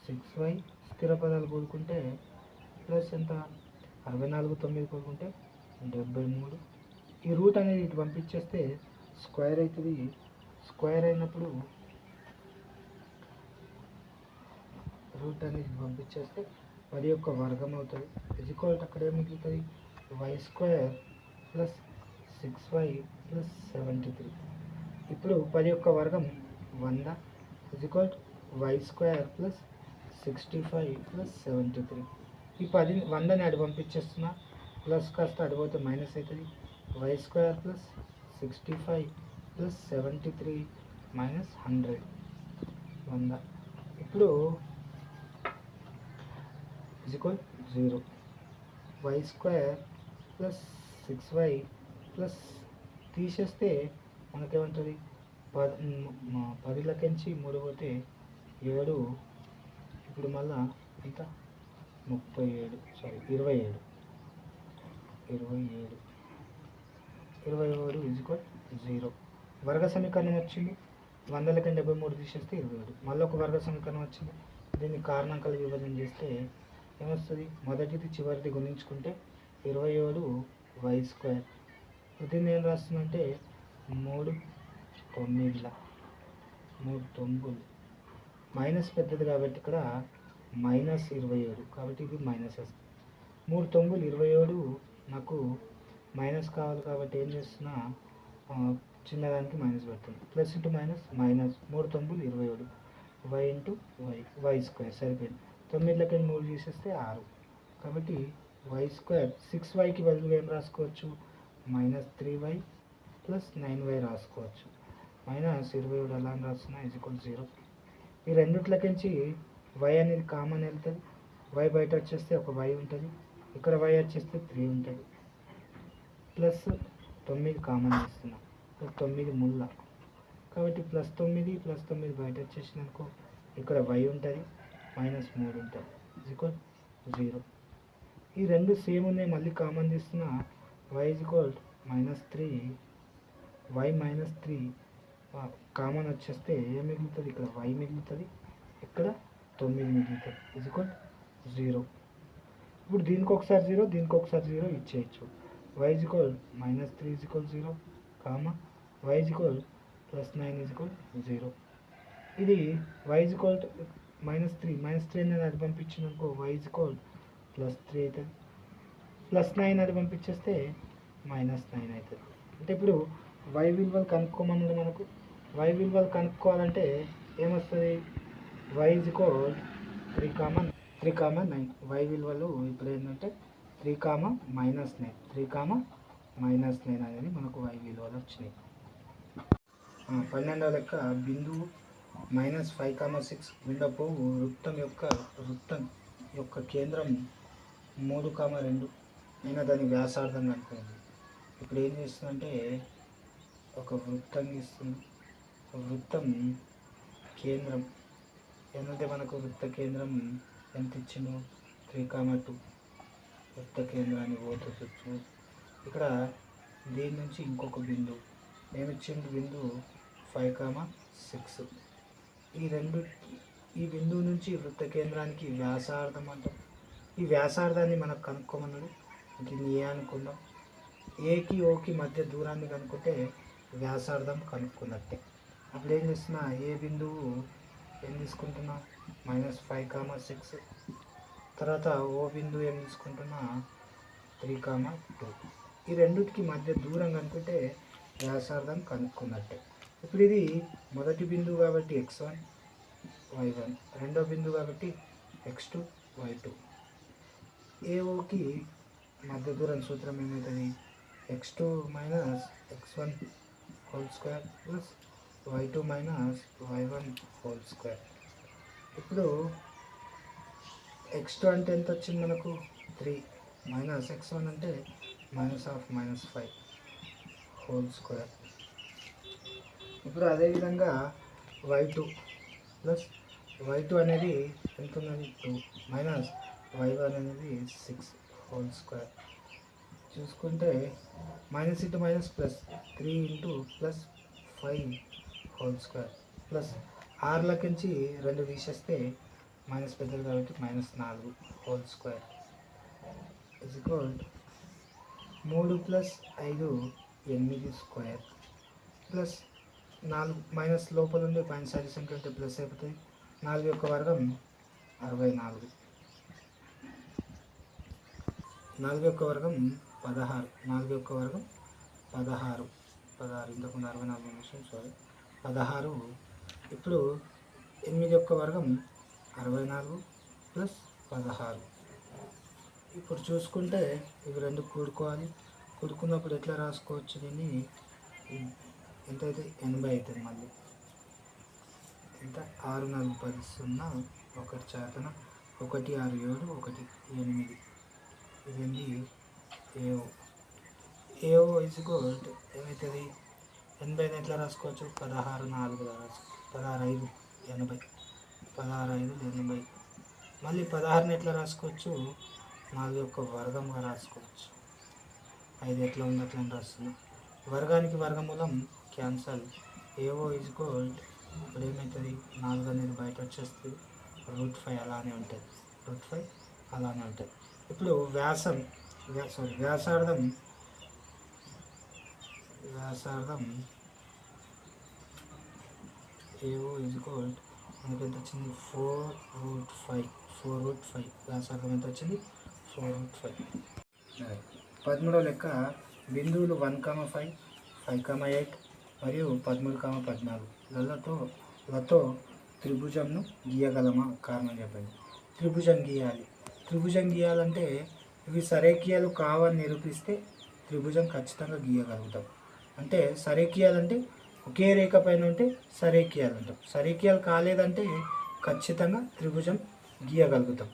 6y స్థిర పదాలు కూడుకుంటే ప్లస్ ఎంత? 64, 9 కూడుకుంటే 73. ఈ రూట్ అనేది ఇటు పంపించేస్తే స్క్వేర్ అవుతుంది. స్క్వేర్ అయినప్పుడు రూట్ అనేది పంపించేస్తే 10 యొక్క వర్గం అవుతుంది. అక్కడ ఏమి మిగులుతుంది? y² + 6y + 73. ఇప్పుడు 10 యొక్క వర్గం 100 y² + 65 + 73. ఈ 100ని అటు పంపించేస్తున్నా. ప్లస్ కాస్త అడిపోతే మైనస్ అవుతుంది. y² + 65 + 73 -100. ఇప్పుడు 0. y² + 6y ప్లస్ తీసేస్తే మనకేముంటుంది? 10లకెంచి 3 పోతే 7. ఇప్పుడు మళ్ళా ఎంత? 27 0. వర్గ సమీకరణం వచ్చింది. 100లకెంచి 73 తీసేస్తే 27. మళ్ళీ ఒక వర్గ సమీకరణం వచ్చింది. దీన్ని కారణాంకాలు విభజన చేస్తే ఏమొస్తుంది? మొదటిది చివరిది గుణించుకుంటే 27y². దీన్ని ఏం రాస్తుందంటే 3 9ల 3 తొంబులు మైనస్ పెద్దది కాబట్టి ఇక్కడ -27 కాబట్టి ఇది మైనస్ వస్తుంది. 3 తొంబులు 27 నాకు మైనస్ కావాలి కాబట్టి ఏం చేస్తున్నా చిన్నదానికి మైనస్ పెడుతుంది. ప్లస్ ఇంటూ మైనస్ 3 తొంబులు 27 y ఇంటూ వై స్క్వేర్ సరిపోయింది. 9లకి 3 తీసేస్తే 6 కాబట్టి వై స్క్వేర్ 6yకి బదులుగా ఏం రాసుకోవచ్చు -3y ప్లస్ 9y రాసుకోవచ్చు. -27 అలా రాస్తున్నా =0. ఈ రెండిట్లకించి y అనేది కామన్ వెళ్తుంది. y బయట వచ్చేస్తే ఒక y ఉంటుంది, ఇక్కడ y వచ్చేస్తే 3 ఉంటుంది. ప్లస్ 9 కామన్ చేస్తున్నాం, 9 ముళ్ళ కాబట్టి +9 +9 బయట వచ్చేసింది అనుకో, ఇక్కడ y ఉంటుంది -3 ఉంటుంది =0. ఈ రెండు సేమ్ ఉన్నాయి, మళ్ళీ కామన్ తీస్తున్నా y -3 y -3 కామన్ వచ్చేస్తే ఏం మిగులుతుంది, ఇక్కడ y మిగులుతుంది, ఇక్కడ 9 మిగులుతుంది =0. ఇప్పుడు దీనికి ఒకసారి 0 దీనికి ఒకసారి 0 ఇచ్చేయచ్చు. y -3 0, y +9 0. ఇది y -3 అనేది అది పంపించింది అనుకో, y +3 అవుతుంది. +9 అది పంపించేస్తే -9 అవుతుంది. అంటే ఇప్పుడు y విలువలు కనుక్కోమన్నది మనకు. y విలువలు కనుక్కోవాలంటే ఏమొస్తుంది, y 3,9. y విలువలు ఇప్పుడు ఏంటంటే 3, -9 అనేది మనకు y విలువలు వచ్చినాయి. 12వ లెక్క బిందువు -5,6 గుండపు వృత్తం యొక్క కేంద్రం 3,2 అయినా దాని వ్యాసార్థం కనుక్కోండి. ఇప్పుడు ఏం చేస్తుందంటే ఒక వృత్తం ఇస్తుంది. వృత్తం కేంద్రం ఏంటంటే మనకు వృత్త కేంద్రం ఎంత ఇచ్చిండు 3,2 వృత్త కేంద్రాన్ని పోతూ ఇక్కడ దీని నుంచి ఇంకొక బిందువు ఏమిచ్చిండు, బిందువు 5,6. ఈ బిందువు నుంచి వృత్త కేంద్రానికి వ్యాసార్థం అంటాం. ఈ వ్యాసార్థాన్ని మనకు కనుక్కోమన్నాడు. దీన్ని ఏ అనుకుందాం, ఏకి ఓకి మధ్య దూరాన్ని కనుక్కుంటే వ్యాసార్థం కనుక్కున్నట్టే. అప్పుడు ఏం చేస్తున్నా, ఏ బిందువు ఏం తీసుకుంటున్నా -5,6, తర్వాత ఓ బిందువు ఏం తీసుకుంటున్నా 3,2. ఈ రెండుకి మధ్య దూరం కనుక్కుంటే వ్యాసార్థం కనుక్కున్నట్టే. ఇప్పుడు ఇది మొదటి బిందువు కాబట్టి x1 y1, రెండో బిందువు కాబట్టి x2 y2. ఏఓకి మధ్య దూరం సూత్రం ఏమవుతుంది, x2 - x1 whole square plus y2 - y1 whole square. ఇప్పుడు x2 అంటే ఎంత వచ్చింది మనకు 3, -x1 అంటే -5 హోల్ స్క్వేర్. ఇప్పుడు అదేవిధంగా y2 అనేది ఎంత ఉన్నది 2 -y1 అనేది 6 హోల్ స్క్వేర్. చూసుకుంటే -3 +5 హోల్ స్క్వేర్ ప్లస్ 6లకించి 2 తీసేస్తే మైనస్ పెద్దది కాబట్టి -4 whole square =3 + 5 8 square plus 4 minus లోపల ఉండే పైన సరి సంఖ్య అంటే ప్లస్ అయిపోతుంది. 4 యొక్క వర్గం 64, 4 యొక్క వర్గం 16, 4 యొక్క వర్గం 16 ఇంతకుముందు 64 నిమిషం 16. ఇప్పుడు 8 యొక్క వర్గం 64 + 16. ఇప్పుడు చూసుకుంటే ఇవి రెండు కూడుకోవాలి. కూడుకున్నప్పుడు ఎట్లా రాసుకోవచ్చు, దీన్ని ఎంత అయితే 80 అవుతుంది. మళ్ళీ ఎంత 6 4 10 0 1 చేతన 1 6 7 1 8. ఇదేంటి ఏఓ ఏమవుతుంది 80 ఎట్లా రాసుకోవచ్చు, 16 4 16 5 80 మళ్ళీ 16ని ఎట్లా రాసుకోవచ్చు, 4 యొక్క వర్గంగా రాసుకోవచ్చు. 5 ఎట్లా ఉంది అట్లా రాస్తున్నాం. వర్గానికి వర్గమూలం క్యాన్సల్. ఏఓ ఇప్పుడు ఏమవుతుంది 4 అనేది బయట వచ్చేస్తుంది, √5 అలానే ఉంటుంది, √5 అలానే ఉంటుంది. ఇప్పుడు వ్యాసార్థం ఏఓ ఈజ్ ఈక్వల్ మనకి ఎంత వచ్చింది 4√5. 4√5 వ్యాసార్థం ఎంత వచ్చింది 4√5. 13వ లెక్క బిందువులు 1,5, 5,8 మరియు 13,14 లతో త్రిభుజంను గీయగలమా? కారణం చెప్పండి. త్రిభుజం గీయాలి. త్రిభుజం గీయాలంటే ఇవి సరేఖీయాలు కావని నిరూపిస్తే త్రిభుజం ఖచ్చితంగా గీయగలుగుతాం. అంటే సరేఖీయాలంటే ఒకే రేఖ పైన ఉంటే సరేఖీయాలు అంటాం. సరేఖీయాలు కాలేదంటే ఖచ్చితంగా త్రిభుజం గీయగలుగుతాం.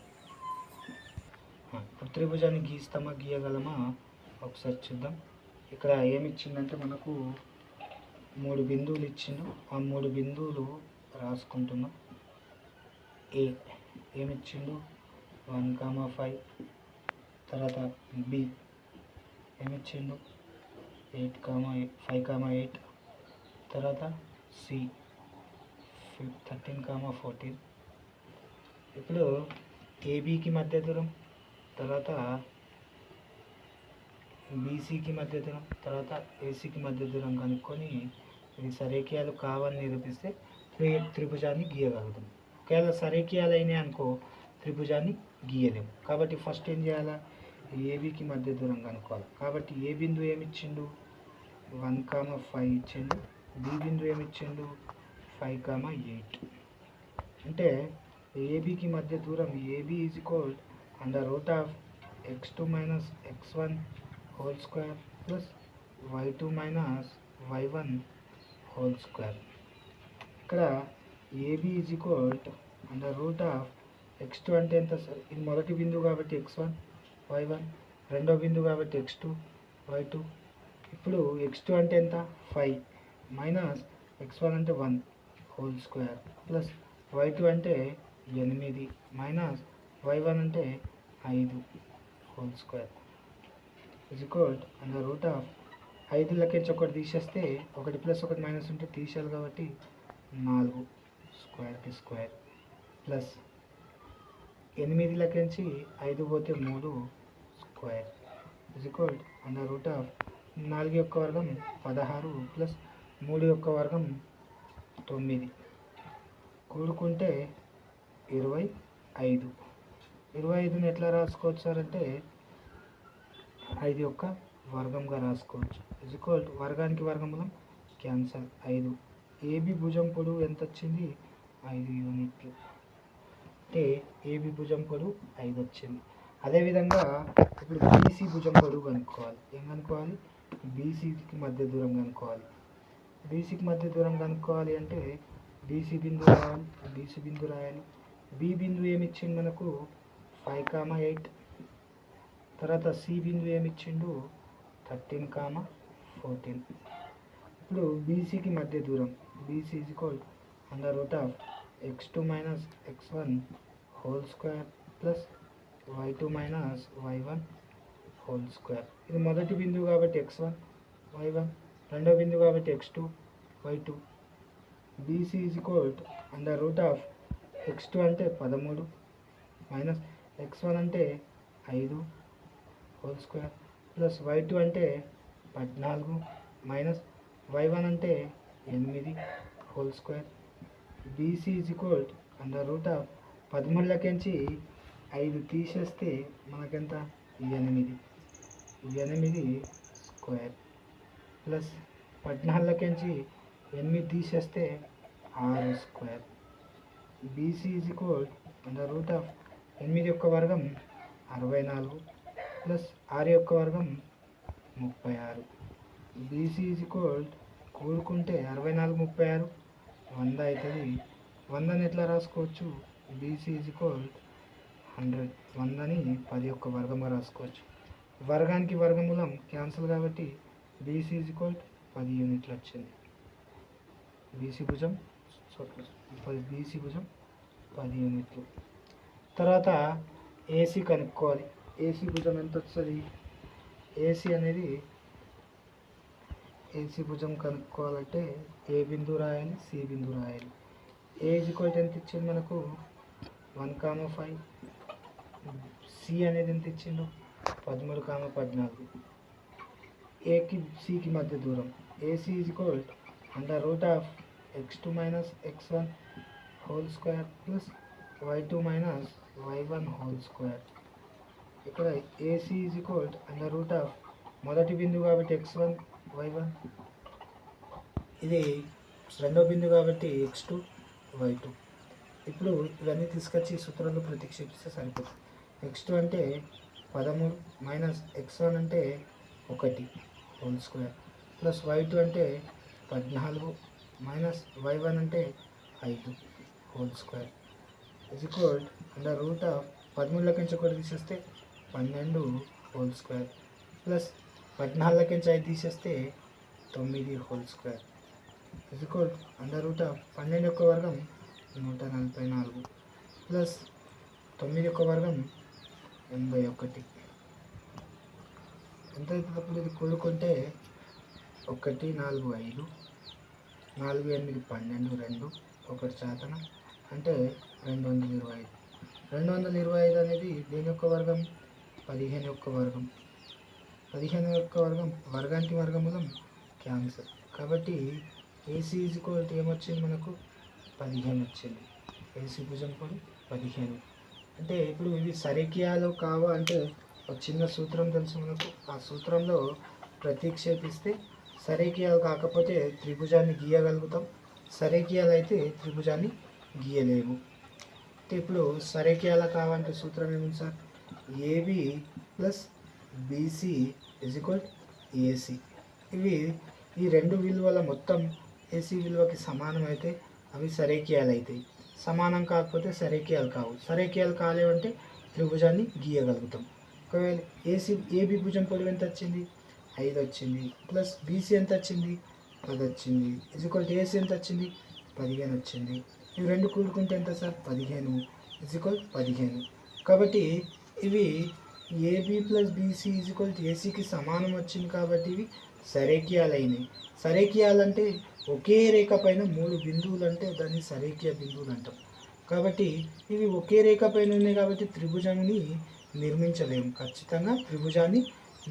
ఇప్పుడు త్రిభుజాన్ని గీస్తామా గీయగలమా ఒకసారి చూద్దాం. ఇక్కడ ఏమి ఇచ్చిందంటే మనకు 3 బిందువులు ఇచ్చిండు. ఆ 3 బిందువులు రాసుకుంటున్నాం. ఏ ఏమిచ్చిండు 1,5. తర్వాత బి ఏమిచ్చిండు 5,8. తర్వాత సి 13,14. ఇప్పుడు ఏబికి మధ్య దూరం, తర్వాత బీసీకి మధ్య దూరం, తర్వాత ఏసీకి మధ్య దూరం కనుక్కొని ఇవి సరేఖీయాలు కావని నిరూపిస్తే త్రిభుజాన్ని గీయగలుగుతాం. ఒకవేళ సరేఖీయాలు అయినాయి అనుకో త్రిభుజాన్ని గీయలేము. కాబట్టి ఫస్ట్ ఏం చేయాలా, ఏబికి మధ్య దూరం కనుక్కోవాలి. కాబట్టి ఏ బిందువు ఏమిచ్చిండు 1,5 ఇచ్చిండు. బి బిందువు ఏమిచ్చిండు 5,8. అంటే ఏబికి మధ్య దూరం A B is equal √(x2 - x1) whole square plus y2 - y1 whole square. ఇక్కడ ఏబి ఈజ్ ఈక్వల్ √(x2) అంటే ఎంత సార్? ఇది మొదటి బిందువు కాబట్టి x1 y1, రెండో బిందువు కాబట్టి x2 y2. ఇప్పుడు x2 అంటే ఎంత 5 మైనస్ x1 అంటే 1 హోల్ స్క్వేర్ ప్లస్ y2 అంటే 8 మైనస్ y1 అంటే 5 హోల్ స్క్వేర్ ఈజ్ ఈక్వల్ √5 ఒకటి తీసేస్తే 1 + 1 మైనస్ ఉంటే తీసేయాలి కాబట్టి 4 స్క్వేర్కి స్క్వేర్ ప్లస్ 8 5 పోతే 3 స్క్వేర్ ఈజ్ ఈక్వల్ √4 యొక్క వర్గం 16 ప్లస్ 3 యొక్క వర్గం 9 కూడుకుంటే 25. 25ని ఎట్లా రాసుకోవచ్చు సార్ అంటే 5 యొక్క వర్గంగా రాసుకోవచ్చు. ఈజ్ ఈక్వల్ వర్గానికి వర్గమూలం క్యాన్సల్ 5. ఏబి భుజం పొడవు ఎంత వచ్చింది 5 యూనిట్లు. అంటే ఏబి భుజం పొడవు 5 వచ్చింది. అదేవిధంగా ఇప్పుడు బీసీ భుజం పొడవు కనుక్కోవాలి. ఏం కనుక్కోవాలి, బీసీకి మధ్య దూరం కనుక్కోవాలి. బీసీకి మధ్య దూరం కనుక్కోవాలి అంటే బీసీ బిందువు రావాలి. బీసీ బిందువు రాయాలి. బి బిందువు ఏమిచ్చిండు మనకు 5,8. తర్వాత సి బిందువు ఏమిచ్చిండు 13,14. ఇప్పుడు బీసీకి మధ్య దూరం BC is equal √(x2 - x1) whole square plus y2 - y1 whole square. ఇది మొదటి బిందువు కాబట్టి x1 y1, రెండో బిందువు కాబట్టి x2 y2. BC is equal √(x2) అంటే 13 మైనస్ x1 అంటే 5 హోల్ స్క్వేర్ ప్లస్ y2 అంటే 14 మైనస్ y1 అంటే 8 whole square. BC is equal √13 5 తీసేస్తే మనకెంత 8 స్క్వేర్ ప్లస్ 14 8 తీసేస్తే 6 స్క్వేర్. బీసీ ఈజ్ ఈక్వల్ √8 యొక్క వర్గం 64 ప్లస్ 6 యొక్క వర్గం 36. బీసీ ఈజ్ ఈక్వల్ కూడుకుంటే 64 36 100 అవుతుంది. 100ని ఎట్లా రాసుకోవచ్చు, బీసీ ఈజ్ ఈక్వల్ 100. 100ని 10 యొక్క వర్గంగా రాసుకోవచ్చు. వర్గానికి వర్గమూలం క్యాన్సల్ కాబట్టి బీసీ ఈజ్ ఈక్వల్ 10 యూనిట్లు వచ్చింది. బీసీ భుజం 10 యూనిట్లు. తర్వాత ఏసీ కనుక్కోవాలి. ఏసీ భుజం ఎంత వస్తుంది, ఏసీ భుజం కనుక్కోవాలంటే ఏ బిందువు రాయాలి, సి బిందువు రాయాలి. ఏ ఈజ్ ఈక్వల్ ఎంత ఇచ్చింది మనకు 1,5. సి అనేది ఎంత ఇచ్చిండు 13,14. ఏకి సికి మధ్య దూరం AC is equal x2 minus x1 whole square plus y2 minus y1 whole square. ఇక్కడ AC is equal under root of మొదటి బిందువు కాబట్టి x1 y1, ఇది రెండో బిందువు కాబట్టి x2 y2. ఇప్పుడు ఇవన్నీ తీసుకొచ్చి సూత్రంలో ప్రతిక్షేపిస్తే సరిపోతుంది. x2 అంటే 13 మైనస్ x1 అంటే 1 హోల్ స్క్వేర్ ప్లస్ y2 అంటే 14 మైనస్ y1 అంటే 5 whole square is equal under root of 13 ఒకటి తీసేస్తే 12 హోల్ స్క్వేర్ ప్లస్ 14 5 తీసేస్తే 9 whole square is equal under root of 12 యొక్క వర్గం 144 ప్లస్ 9 యొక్క వర్గం 81. ఎంత అవుతుంది? ఇది కూడుకుంటే 1 4 5 4 8 12 2 1 శాతం అంటే 225. 225 అనేది దేని యొక్క వర్గం? 15 యొక్క వర్గం. 15 యొక్క వర్గం వర్గానికి వర్గమూలం క్యాన్సర్. కాబట్టి ఏసీ ఈజ్ ఈక్వల్ టు ఏమొచ్చింది మనకు? 15 వచ్చింది. ఏసీ భుజం కూడా 15. అంటే ఇప్పుడు ఇవి సరేకియాలు కావా అంటే ఒక చిన్న సూత్రం తెలుసు మనకు. ఆ సూత్రంలో ప్రతిక్షేపిస్తే సరేకియాలు కాకపోతే త్రిభుజాన్ని గీయగలుగుతాం, సరేకియాలు అయితే త్రిభుజాన్ని గీయలేము. అంటే ఇప్పుడు సరేకియాల కావాలంటే సూత్రం ఏముంది sir? A B plus B C is equal A C. ఇవి ఈ రెండు విలువల మొత్తం ఏసీ విలువకి సమానం అయితే అవి సరేకియాలు అవుతాయి. సమానం కాకపోతే సరేకియాలు కావు. సరేకియాలు కాలేవంటే త్రిభుజాన్ని గీయగలుగుతాం. ఒకవేళ ఏబి భుజం పొడవు ఎంత వచ్చింది? 5 వచ్చింది. ప్లస్ బీసీ ఎంత వచ్చింది? 10 వచ్చింది. ఇజ్ ఈక్వల్ టు ఏసీ ఎంత వచ్చింది? 15 వచ్చింది. ఇవి రెండు కూడుకుంటే ఎంత సార్? 15 is equal 15. కాబట్టి ఇవి AB plus BC is equal to ఏసీకి సమానం వచ్చింది కాబట్టి ఇవి సరేకియాలు అయినాయి. సరేకియాలు అంటే ఒకే రేఖ పైన 3 బిందువులు అంటే దాన్ని సరేకియా బిందువులు అంటాం. కాబట్టి ఇవి ఒకే రేఖ పైన ఉన్నాయి కాబట్టి త్రిభుజాన్ని నిర్మించలేము. ఖచ్చితంగా త్రిభుజాన్ని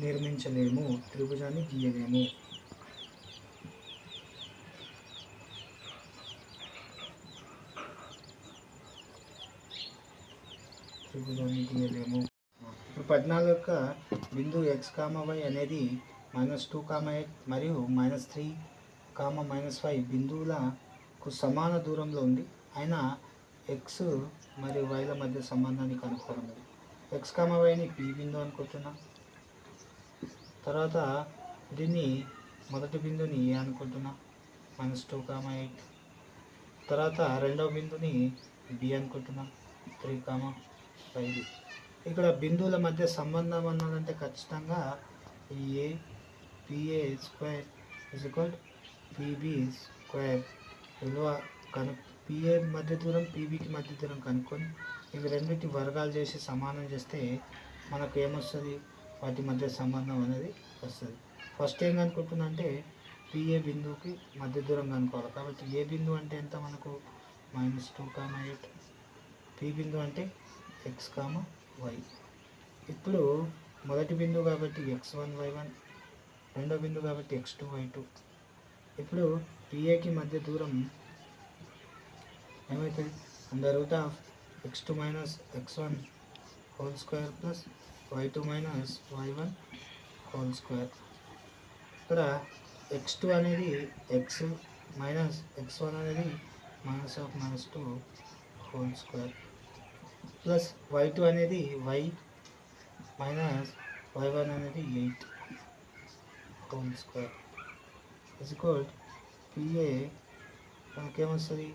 నిర్మించలేము, త్రిభుజాన్ని గీయలేము. త్రిభుజాన్ని గీయలేము. ఇప్పుడు 14 యొక్క బిందువు x, y అనేది -2, 8 మరియు -3, -5 బిందువులకు సమాన దూరంలో ఉంది. అయినా x మరియు yల మధ్య సంబంధాన్ని కనుక్కోవడం. x, yని P బిందువు అనుకుంటున్నాం. తర్వాత దీన్ని మొదటి బిందువుని ఏ అనుకుంటున్నాం, -2, 8. తర్వాత రెండవ బిందువుని B అనుకుంటున్నాం, 3, 5. ఇక్కడ బిందువుల మధ్య సంబంధం అన్నదంటే ఖచ్చితంగా ఏ PA square is equal PB square విలువ పిఏ మధ్య దూరం పీబీకి మధ్య దూరం కనుక్కొని ఇవి రెండింటి వర్గాలు చేసి సమానం చేస్తే మనకు ఏమొస్తుంది? వాటి మధ్య సంబంధం అనేది వస్తుంది. ఫస్ట్ ఏం కనుక్కుంటున్నా అంటే పిఏ బిందువుకి మధ్య దూరం కనుక్కోవాలి. కాబట్టి ఏ బిందువు అంటే ఎంత మనకు? -2, 8. పి బిందువు అంటే x, y. ఇప్పుడు మొదటి బిందువు కాబట్టి x1 y1, రెండో బిందువు కాబట్టి x2 y2. ఇప్పుడు పిఏకి మధ్య దూరం ఏమవుతుంది? Under root of x2 minus x1 whole square plus y2 minus y1 whole square. ఇక్కడ x2 అనేది x మైనస్ x1 అనేది -2 హోల్ స్క్వేర్ ప్లస్ y2 అనేది y మైనస్ y1 అనేది 8 whole square is equal PA మనకేమొస్తుంది?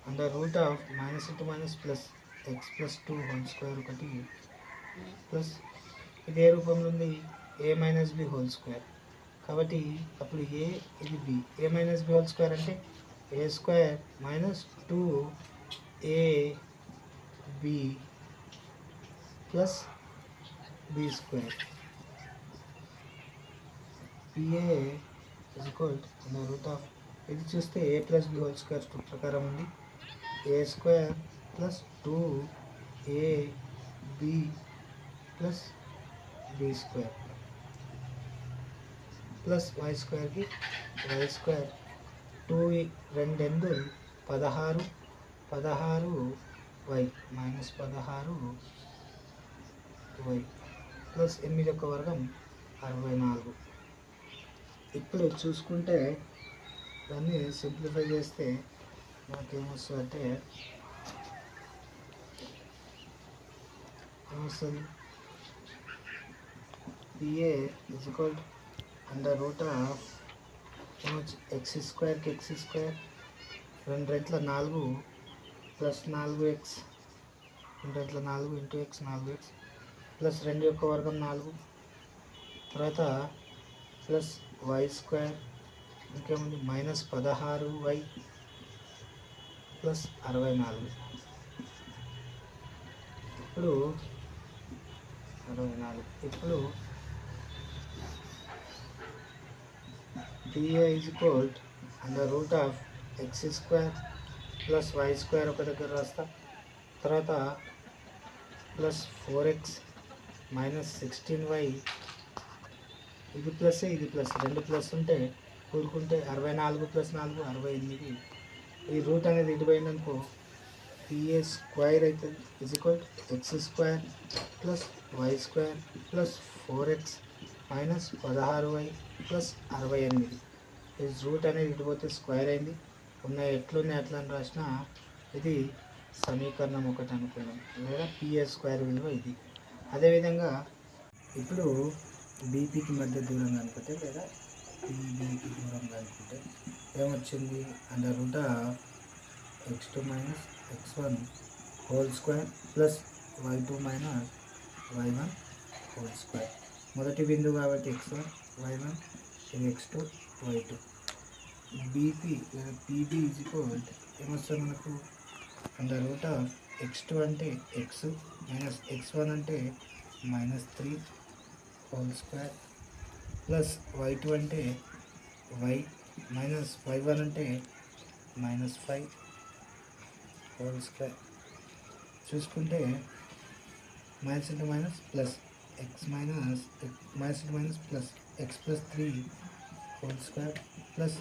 Under root of -2 plus x+2 whole square ఒకటి ప్లస్ ఇది ఏ రూపంలో ఉంది? a minus B whole square. కాబట్టి అప్పుడు ఏ, ఇది B. a minus B whole square అంటే a square minus 2ab plus B square. PA is equal under root of ఇది చూస్తే a plus B whole square ప్రకారం ఉంది. a square plus 2ab plus B square plus y స్క్వేర్కి y square 2 రెండు ఎందులు 16 16 వై మైనస్ 16 వై ప్లస్ 8 యొక్క వర్గం 64. ఇప్పుడు చూసుకుంటే దాన్ని సింప్లిఫై చేస్తే మనకేమొస్తుందంటే ఏమొస్తుంది PA is equal under root of X స్క్వేర్కి ఎక్స్ స్క్వేర్ 2 రెట్ల 4 ప్లస్ 4x 2 రెట్ల 4 ఇంటూ ఎక్స్ 4x ప్లస్ 2 యొక్క వర్గం 4 తర్వాత ప్లస్ వై స్క్వేర్ ఇంకేముంది మైనస్ 16y ప్లస్ 64. ఇప్పుడు 64 ఇప్పుడు P A is equal under root of X square plus why square ఒక దగ్గర రాస్తా, తర్వాత ప్లస్ 4x మైనస్ 16y ఇది ప్లస్ ఇది ప్లస్ 2 ప్లస్ ఉంటే కూడుకుంటే 64 ప్లస్ 4 68. ఈ రూట్ అనేది ఇటు పోయిందనుకో పిఏ స్క్వేర్ అవుతుంది is equal X square plus why square plus 4x minus 16y plus 68. ఈ రూట్ అనేది ఇటు పోతే స్క్వేర్ అయింది. ఉన్న ఎట్లున్నాయి అట్లా అని రాసిన ఇది సమీకరణం 1 అనుకున్నాం, లేదా పిఏ స్క్వేర్ విలువ ఇది. అదేవిధంగా ఇప్పుడు బీపీకి మధ్య దూరం కనుకుంటే లేదా పీబీకి దూరం కనుకుంటే ఏమొచ్చింది under root of x2 minus x1 whole square plus y2 minus y1 whole square. మొదటి బిందువు కాబట్టి x1 y1 ఇది x2 y2. బీపీ లేదా పీబీ ఈజ్ ఈక్వల్ ఏమొస్తుంది మనకు అండర్ రూట్ ఆఫ్ x2 అంటే x మైనస్ x1 అంటే -3 హోల్ స్క్వేర్ ప్లస్ y2 అంటే y మైనస్ y1 అంటే -5 హోల్ స్క్వేర్. చూసుకుంటే minus into minus plus x minus minus into minus plus x plus 3 whole square plus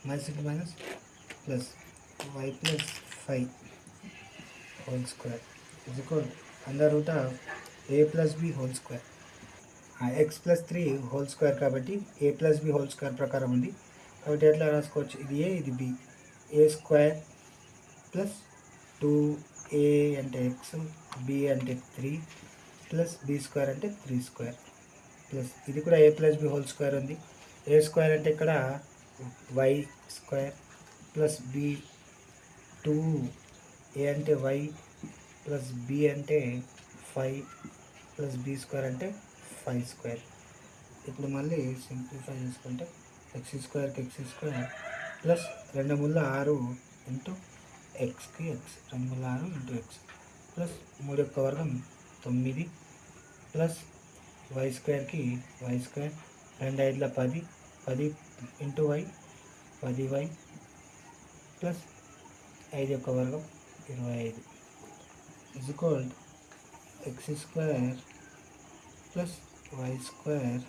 minus into minus plus y plus 5 whole square is equal under root of a plus B whole square. X plus 3 whole square కాబట్టి ఏ ప్లస్ బి హోల్ స్క్వేర్ ప్రకారం ఉంది కాబట్టి ఎట్లా రాసుకోవచ్చు, ఇది ఏ ఇది బి. ఏ స్క్వేర్ ప్లస్ 2a అంటే ఎక్స్ బి అంటే 3 ప్లస్ బి స్క్వేర్ అంటే 3 స్క్వేర్ ప్లస్ ఇది కూడా ఏ ప్లస్ బి హోల్ స్క్వేర్ ఉంది. ఏ స్క్వేర్ అంటే ఇక్కడ why square plus B 2a అంటే వై ప్లస్ బి అంటే 5 ప్లస్ బి స్క్వేర్ అంటే 5 స్క్వేర్. ఇప్పుడు మళ్ళీ సింప్లిఫై చేసుకుంటే ఎక్స్ స్క్వేర్కి ఎక్స్ స్క్వేర్ ప్లస్ 2 ముళ్ళ 6 ఇంటూ ఎక్స్కి ఎక్స్ 2 ముళ్ళ 6 ఇంటూ ఎక్స్ ప్లస్ 3 యొక్క వర్గం 9 ప్లస్ వై స్క్వేర్కి Y square 2 5 10 10 into Y 10y plus 5 యొక్క వర్గం 25 is equal X square plus why square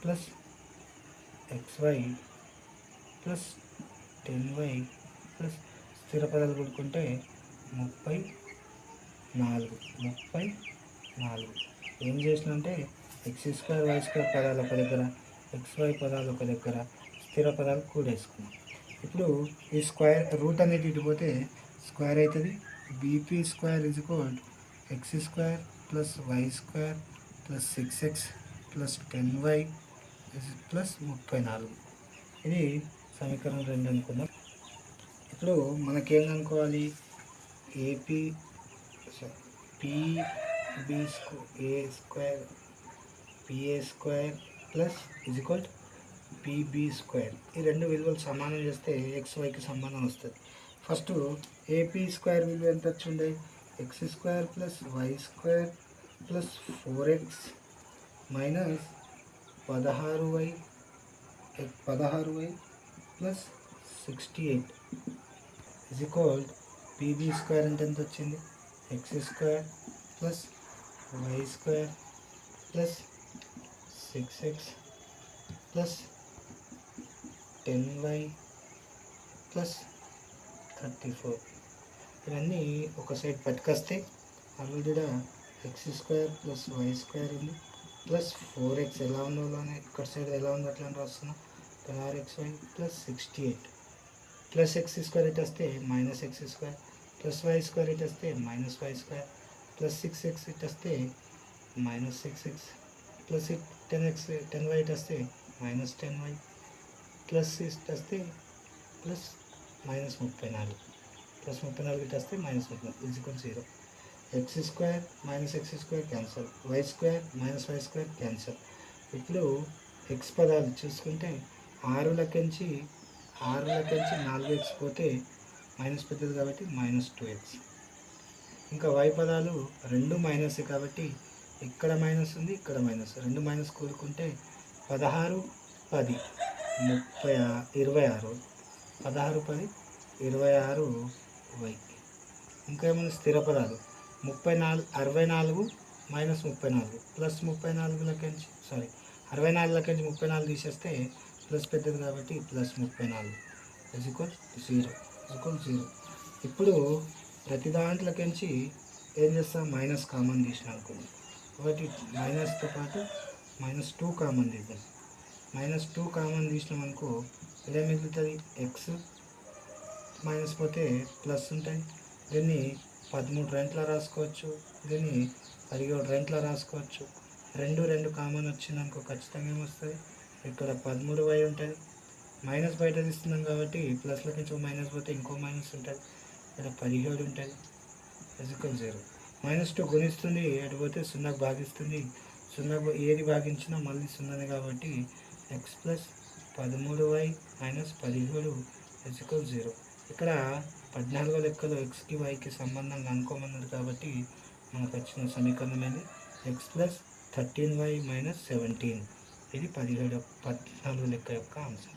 plus xy plus 10y plus స్థిర పదాలు కొడుకుంటే 34. ఏం చేసినంటే ఎక్స్ స్క్వేర్ వై స్క్వేర్ పదాలు ఒక దగ్గర xy పదాలు ఒక దగ్గర స్థిర పదాలు కూడేసుకున్నాం. ఇప్పుడు ఈ స్క్వేర్ రూట్ అనేది ఇటు పోతే స్క్వేర్ అవుతుంది. BP square is equal X square plus why square plus 6x plus 10y plus 34. ఇది సమీకరణం 2 అనుకుందాం. ఇప్పుడు మనకేం అనుకోవాలి, AP PB A square PA square plus is equal PB square. ఈ రెండు విలువలు సమానం చేస్తే XYకి సమానం వస్తుంది. ఫస్ట్ ఏపీ స్క్వేర్ విలువ ఎంత వచ్చిండే X square plus why square plus 4x minus 16y plus 68 is equal PB square అంటే ఎంత వచ్చింది X square plus why square plus 6x plus 10y plus 34. ఇవన్నీ ఒక సైడ్ పట్టుకొస్తే already X square plus why square ఉంది ప్లస్ 4x ఎలా ఉందో అలానే ఇక్కడ సైడ్ ఎలా ఉందో అట్లా రాస్తున్నా. 16xy plus 68 plus X square ఇటు వస్తే minus x square plus why square ఇటు వస్తే minus y square plus 6x ఇటు వస్తే minus 6x plus 10x 10y ఇటు వస్తే మైనస్ 10y ప్లస్ ఇటు వస్తే ప్లస్ మైనస్ 34 ప్లస్ 34 ఇటు వస్తే minus 34 is equal 0. X square minus x square cancel, y square minus y square cancel. ఇప్పుడు ఎక్స్ పదాలు చూసుకుంటే 6 4x పోతే మైనస్ పెద్దది కాబట్టి మైనస్ 2x. ఇంకా వై పదాలు రెండు మైనస్ కాబట్టి ఇక్కడ మైనస్ ఉంది ఇక్కడ మైనస్, రెండు మైనస్ కూడుకుంటే 16 10 26 16 10 26 వై. ఇంకా ఏమైనా స్థిర పదాలు 64 మైనస్ 34 ప్లస్ 34 64 34 తీసేస్తే ప్లస్ పెద్దది కాబట్టి ప్లస్ 34 ఇజ్ ఈక్వల్ 0. ఇప్పుడు ప్రతి దాంట్లోకించి ఏం చేస్తాం, మైనస్ కామన్ తీసిన అనుకోండి. ఒకటి మైనస్తో పాటు -2 కామన్ తీద్దాం. -2 కామన్ తీసినాం అనుకో ఇదే మిగులుతుంది ఎక్స్, మైనస్ పోతే ప్లస్ ఉంటాయి. దీన్ని 13 రెంట్ల రాసుకోవచ్చు, దీన్ని 17 రెంట్ల రాసుకోవచ్చు. 2 కామన్ వచ్చిందనుకో ఖచ్చితంగా ఏమొస్తుంది, ఇక్కడ 13y ఉంటుంది. మైనస్ బయట తీస్తున్నాం కాబట్టి ప్లస్లోకి ఇంకో మైనస్ పోతే ఇంకో మైనస్ ఉంటుంది, ఇక్కడ 17 ఉంటుంది. ఈక్వల్ 0. -2 గుణిస్తుంది, ఎటు పోతే 0కు భాగిస్తుంది. 0 ఏది భాగించినా మళ్ళీ 0 కాబట్టి X plus 13y minus 17 equal 0. ఇక్కడ 14వ లెక్కలో ఎక్స్కి వైకి సంబంధం కనుక్కోమన్నది కాబట్టి మనకు వచ్చిన సమీకరణం ఏంటి, ఎక్స్ ప్లస్ 13y మైనస్ 17. ఇది 14వ లెక్క యొక్క ఆన్సర్.